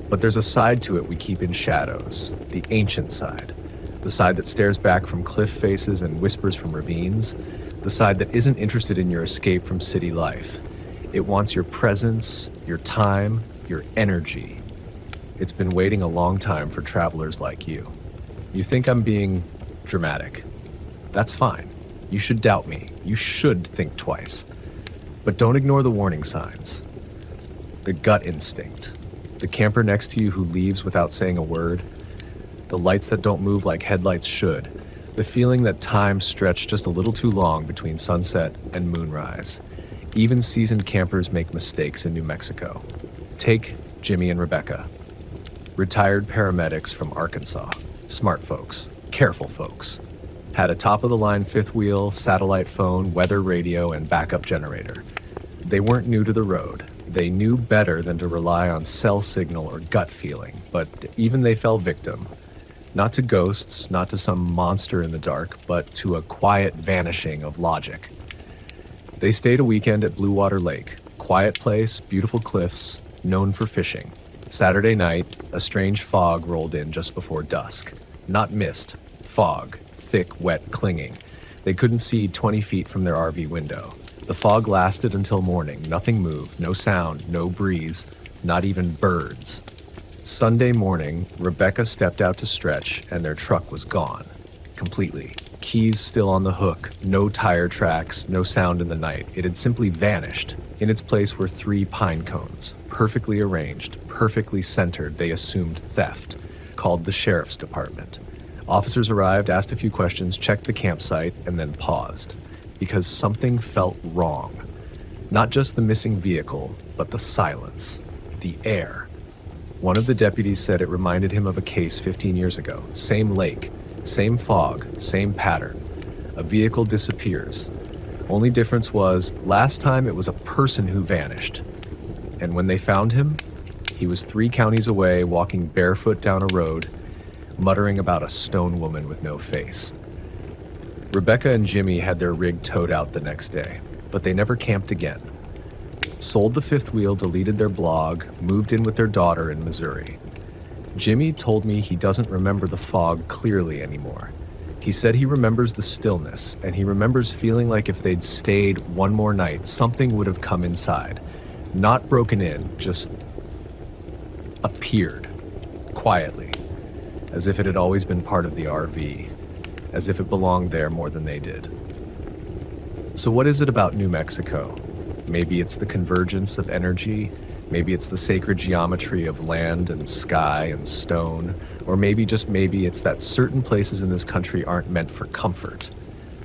But there's a side to it we keep in shadows, the ancient side. The side that stares back from cliff faces and whispers from ravines. The side that isn't interested in your escape from city life. It wants your presence, your time, your energy. It's been waiting a long time for travelers like you. You think I'm being dramatic. That's fine. You should doubt me. You should think twice. But don't ignore the warning signs. The gut instinct. The camper next to you who leaves without saying a word. The lights that don't move like headlights should. The feeling that time stretched just a little too long between sunset and moonrise. Even seasoned campers make mistakes in New Mexico. Take Jimmy and Rebecca. Retired paramedics from Arkansas. Smart folks. Careful folks. Had a top-of-the-line fifth wheel, satellite phone, weather radio, and backup generator. They weren't new to the road. They knew better than to rely on cell signal or gut feeling, but even they fell victim. Not to ghosts, not to some monster in the dark, but to a quiet vanishing of logic. They stayed a weekend at Blue Water Lake. Quiet place, beautiful cliffs, known for fishing. Saturday night, a strange fog rolled in just before dusk. Not mist, fog, thick, wet, clinging. They couldn't see 20 feet from their RV window. The fog lasted until morning. Nothing moved, no sound, no breeze, not even birds. Sunday morning, Rebecca stepped out to stretch, and their truck was gone. Completely. Keys still on the hook, no tire tracks, no sound in the night. It had simply vanished. In its place were 3 pine cones, perfectly arranged, perfectly centered. They assumed theft. Called the sheriff's department. Officers arrived, asked a few questions, checked the campsite, and then paused. Because something felt wrong. Not just the missing vehicle, but the silence. The air. One of the deputies said it reminded him of a case 15 years ago. Same lake, same fog, same pattern. A vehicle disappears. Only difference was, last time it was a person who vanished. And when they found him, he was 3 counties away, walking barefoot down a road, muttering about a stone woman with no face. Rebecca and Jimmy had their rig towed out the next day, but they never camped again. Sold the fifth wheel, deleted their blog, moved in with their daughter in Missouri. Jimmy told me he doesn't remember the fog clearly anymore. He said he remembers the stillness, and he remembers feeling like if they'd stayed one more night, something would have come inside. Not broken in, just appeared, quietly, as if it had always been part of the RV, as if it belonged there more than they did. So what is it about New Mexico? Maybe it's the convergence of energy, maybe it's the sacred geometry of land and sky and stone, or maybe, just maybe, it's that certain places in this country aren't meant for comfort.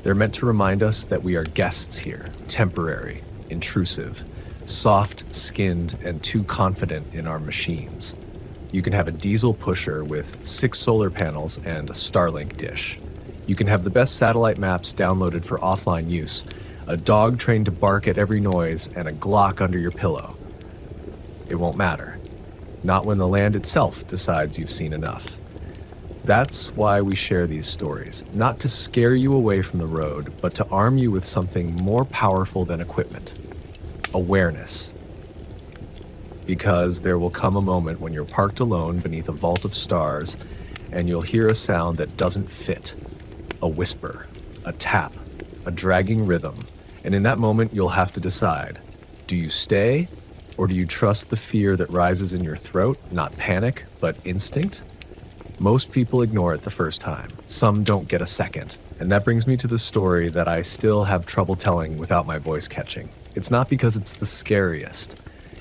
They're meant to remind us that we are guests here, temporary, intrusive, soft-skinned, and too confident in our machines. You can have a diesel pusher with 6 solar panels and a Starlink dish. You can have the best satellite maps downloaded for offline use, a dog trained to bark at every noise, and a Glock under your pillow. It won't matter. Not when the land itself decides you've seen enough. That's why we share these stories, not to scare you away from the road, but to arm you with something more powerful than equipment. Awareness. Because there will come a moment when you're parked alone beneath a vault of stars, and you'll hear a sound that doesn't fit. A whisper, a tap, a dragging rhythm, and in that moment you'll have to decide, do you stay, or do you trust the fear that rises in your throat, not panic, but instinct? Most people ignore it the first time. Some don't get a second. And that brings me to the story that I still have trouble telling without my voice catching. It's not because it's the scariest.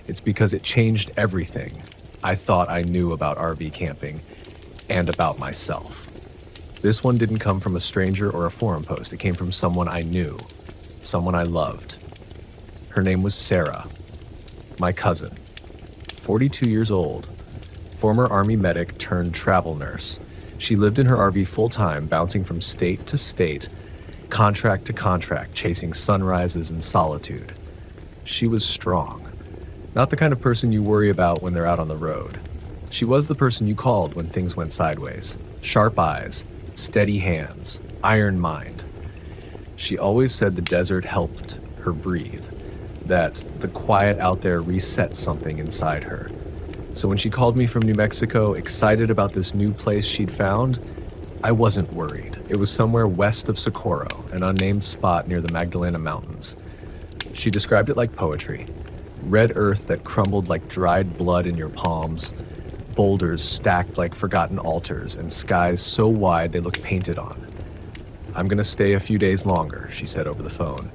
It's because it changed everything I thought I knew about RV camping and about myself. This one didn't come from a stranger or a forum post. It came from someone I knew, someone I loved. Her name was Sarah, my cousin, 42 years old, former Army medic turned travel nurse. She lived in her RV full-time, bouncing from state to state, contract to contract, chasing sunrises and solitude. She was strong. Not the kind of person you worry about when they're out on the road. She was the person you called when things went sideways. Sharp eyes, steady hands, iron mind. She always said the desert helped her breathe, that the quiet out there reset something inside her. So when she called me from New Mexico, excited about this new place she'd found, I wasn't worried. It was somewhere west of Socorro, an unnamed spot near the Magdalena Mountains. She described it like poetry. Red earth that crumbled like dried blood in your palms, boulders stacked like forgotten altars, and skies so wide they looked painted on. "I'm gonna stay a few days longer," she said over the phone.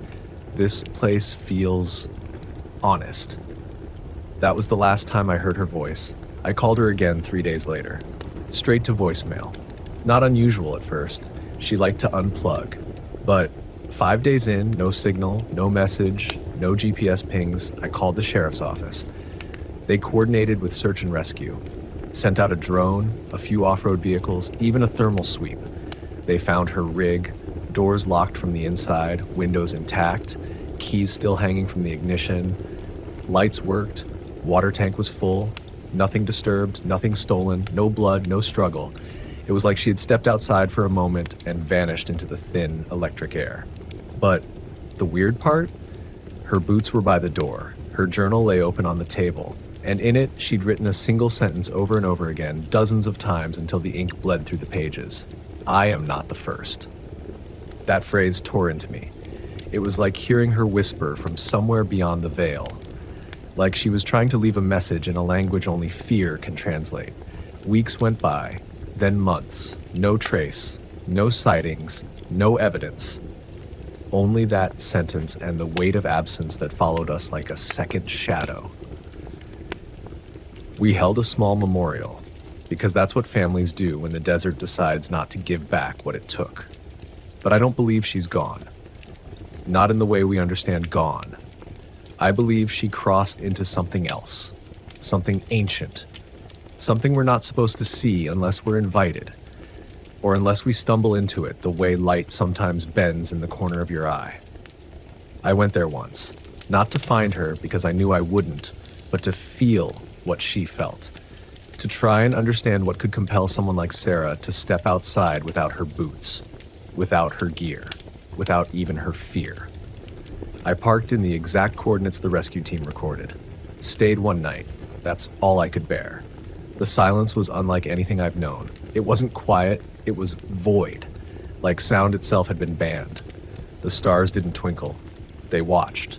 "This place feels honest." That was the last time I heard her voice. I called her again 3 days later. Straight to voicemail. Not unusual at first. She liked to unplug. But 5 days in, no signal, no message, no GPS pings, I called the sheriff's office. They coordinated with search and rescue. Sent out a drone, a few off-road vehicles, even a thermal sweep. They found her rig, doors locked from the inside, windows intact, keys still hanging from the ignition. Lights worked, water tank was full, nothing disturbed, nothing stolen, no blood, no struggle. It was like she had stepped outside for a moment and vanished into the thin electric air. But the weird part? Her boots were by the door, her journal lay open on the table, and in it she'd written a single sentence over and over again, dozens of times until the ink bled through the pages. "I am not the first." That phrase tore into me. It was like hearing her whisper from somewhere beyond the veil. Like she was trying to leave a message in a language only fear can translate. Weeks went by, then months. No trace, no sightings, no evidence. Only that sentence and the weight of absence that followed us like a second shadow. We held a small memorial, because that's what families do when the desert decides not to give back what it took. But I don't believe she's gone. Not in the way we understand gone. I believe she crossed into something else, something ancient, something we're not supposed to see unless we're invited, or unless we stumble into it the way light sometimes bends in the corner of your eye. I went there once, not to find her because I knew I wouldn't, but to feel what she felt, to try and understand what could compel someone like Sarah to step outside without her boots, without her gear, without even her fear. I parked in the exact coordinates the rescue team recorded. Stayed one night. That's all I could bear. The silence was unlike anything I've known. It wasn't quiet, it was void, like sound itself had been banned. The stars didn't twinkle. They watched.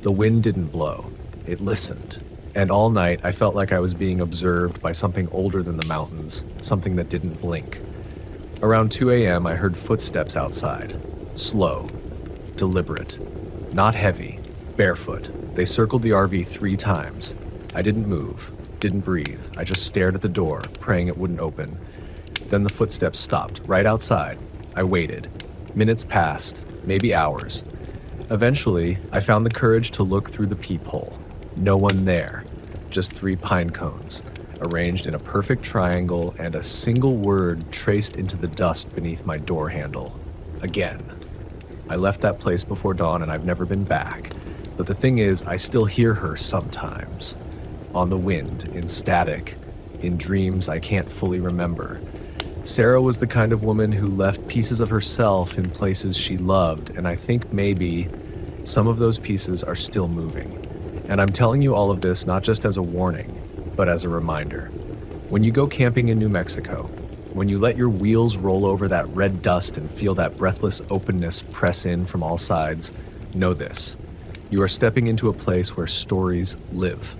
The wind didn't blow. It listened. And all night I felt like I was being observed by something older than the mountains, something that didn't blink. Around 2 a.m. I heard footsteps outside. Slow. Deliberate. Not heavy, barefoot. They circled the RV 3 times. I didn't move, didn't breathe. I just stared at the door, praying it wouldn't open. Then the footsteps stopped, right outside. I waited. Minutes passed, maybe hours. Eventually, I found the courage to look through the peephole. No one there, just 3 pine cones, arranged in a perfect triangle and a single word traced into the dust beneath my door handle. Again. I left that place before dawn and I've never been back. But the thing is, I still hear her sometimes. On the wind, in static, in dreams I can't fully remember. Sarah was the kind of woman who left pieces of herself in places she loved, and I think maybe some of those pieces are still moving. And I'm telling you all of this not just as a warning, but as a reminder. When you go camping in New Mexico, when you let your wheels roll over that red dust and feel that breathless openness press in from all sides, know this. You are stepping into a place where stories live,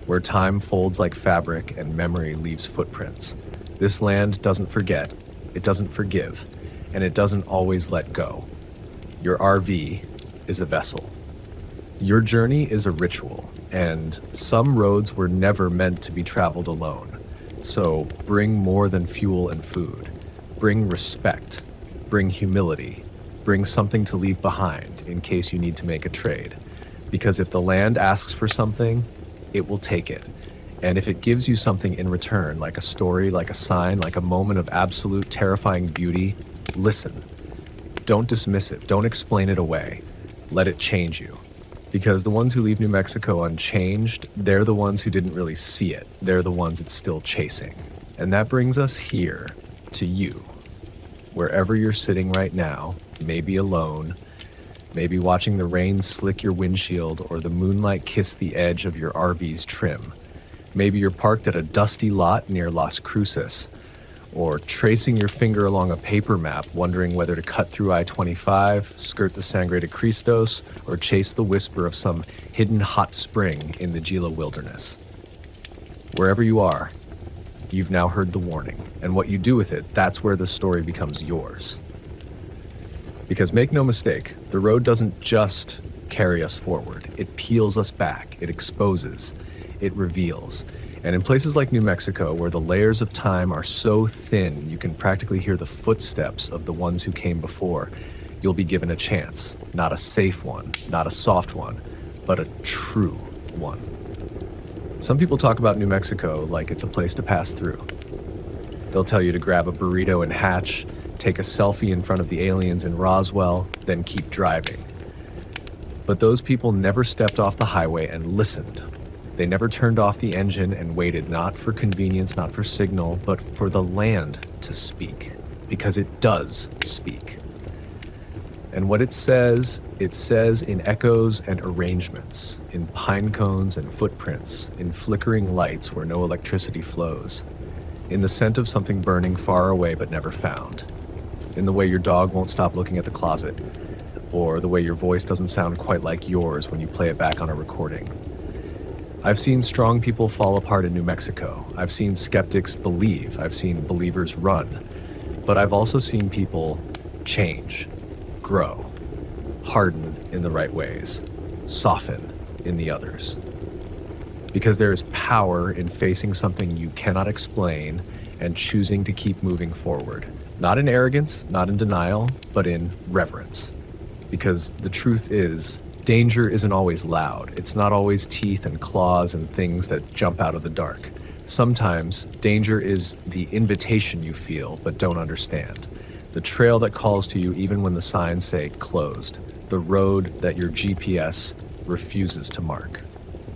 where time folds like fabric and memory leaves footprints. This land doesn't forget, it doesn't forgive, and it doesn't always let go. Your RV is a vessel. Your journey is a ritual, and some roads were never meant to be traveled alone. So bring more than fuel and food. Bring respect. Bring humility. Bring something to leave behind in case you need to make a trade. Because if the land asks for something, it will take it. And if it gives you something in return, like a story, like a sign, like a moment of absolute terrifying beauty, listen. Don't dismiss it. Don't explain it away. Let it change you. Because the ones who leave New Mexico unchanged, they're the ones who didn't really see it. They're the ones it's still chasing. And that brings us here, to you. Wherever you're sitting right now, maybe alone, maybe watching the rain slick your windshield or the moonlight kiss the edge of your RV's trim. Maybe you're parked at a dusty lot near Las Cruces, or tracing your finger along a paper map, wondering whether to cut through I-25, skirt the Sangre de Cristos, or chase the whisper of some hidden hot spring in the Gila wilderness. Wherever you are, you've now heard the warning, and what you do with it, that's where the story becomes yours. Because make no mistake, the road doesn't just carry us forward. It peels us back, it exposes, it reveals. And in places like New Mexico, where the layers of time are so thin you can practically hear the footsteps of the ones who came before, you'll be given a chance. Not a safe one, not a soft one, but a true one. Some people talk about New Mexico like it's a place to pass through. They'll tell you to grab a burrito in Hatch, take a selfie in front of the aliens in Roswell, then keep driving. But those people never stepped off the highway and listened. They never turned off the engine and waited, not for convenience, not for signal, but for the land to speak, because it does speak. And what it says in echoes and arrangements, in pine cones and footprints, in flickering lights where no electricity flows, in the scent of something burning far away but never found, in the way your dog won't stop looking at the closet, or the way your voice doesn't sound quite like yours when you play it back on a recording. I've seen strong people fall apart in New Mexico. I've seen skeptics believe. I've seen believers run. But I've also seen people change, grow, harden in the right ways, soften in the others. Because there is power in facing something you cannot explain and choosing to keep moving forward. Not in arrogance, not in denial, but in reverence. Because the truth is, danger isn't always loud. It's not always teeth and claws and things that jump out of the dark. Sometimes danger is the invitation you feel but don't understand. The trail that calls to you even when the signs say closed. The road that your GPS refuses to mark.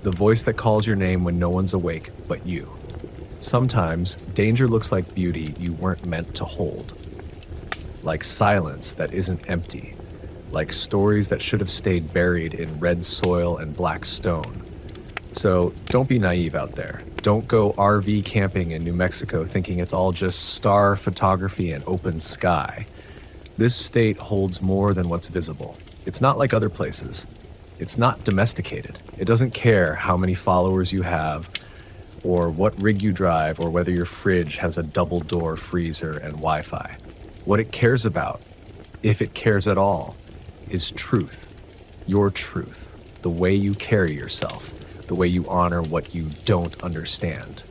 The voice that calls your name when no one's awake but you. Sometimes danger looks like beauty you weren't meant to hold. Like silence that isn't empty. Like stories that should have stayed buried in red soil and black stone. So don't be naive out there. Don't go RV camping in New Mexico thinking it's all just star photography and open sky. This state holds more than what's visible. It's not like other places. It's not domesticated. It doesn't care how many followers you have, or what rig you drive, or whether your fridge has a double-door freezer and Wi-Fi. What it cares about, if it cares at all, is truth. Your truth. The way you carry yourself. The way you honor what you don't understand.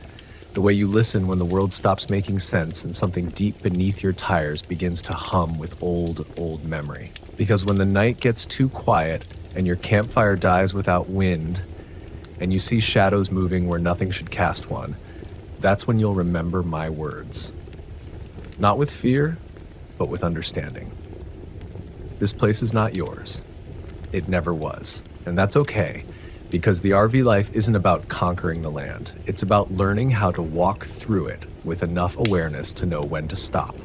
The way you listen when the world stops making sense and something deep beneath your tires begins to hum with old memory. Because when the night gets too quiet and your campfire dies without wind, and you see shadows moving where nothing should cast one, that's when you'll remember my words. Not with fear, but with understanding. This place is not yours. It never was. And that's okay, because the RV life isn't about conquering the land. It's about learning how to walk through it with enough awareness to know when to stop,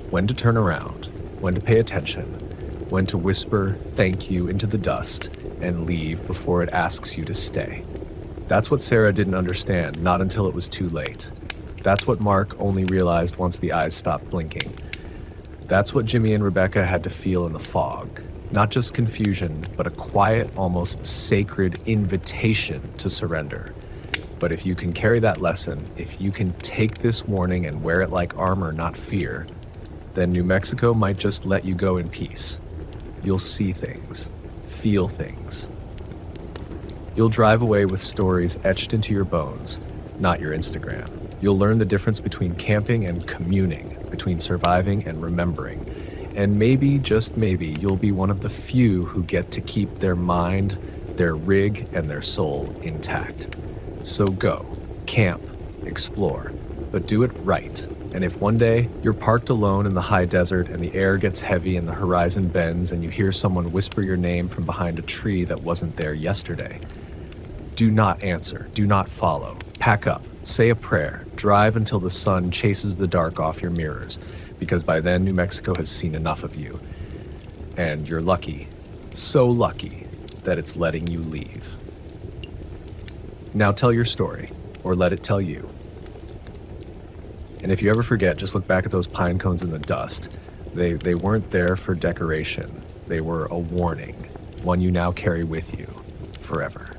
when to turn around, when to pay attention, when to whisper thank you into the dust and leave before it asks you to stay. That's what Sarah didn't understand, not until it was too late. That's what Mark only realized once the eyes stopped blinking. That's what Jimmy and Rebecca had to feel in the fog. Not just confusion, but a quiet, almost sacred invitation to surrender. But if you can carry that lesson, if you can take this warning and wear it like armor, not fear, then New Mexico might just let you go in peace. You'll see things, feel things. You'll drive away with stories etched into your bones, not your Instagram. You'll learn the difference between camping and communing, between surviving and remembering. And maybe, just maybe, you'll be one of the few who get to keep their mind, their rig, and their soul intact. So go, camp, explore, but do it right. And if one day you're parked alone in the high desert and the air gets heavy and the horizon bends and you hear someone whisper your name from behind a tree that wasn't there yesterday, do not answer, do not follow. Pack up, say a prayer, drive until the sun chases the dark off your mirrors, because by then New Mexico has seen enough of you. And you're lucky, so lucky, that it's letting you leave. Now tell your story, or let it tell you. And if you ever forget, just look back at those pine cones in the dust. They weren't there for decoration. They were a warning, one you now carry with you forever.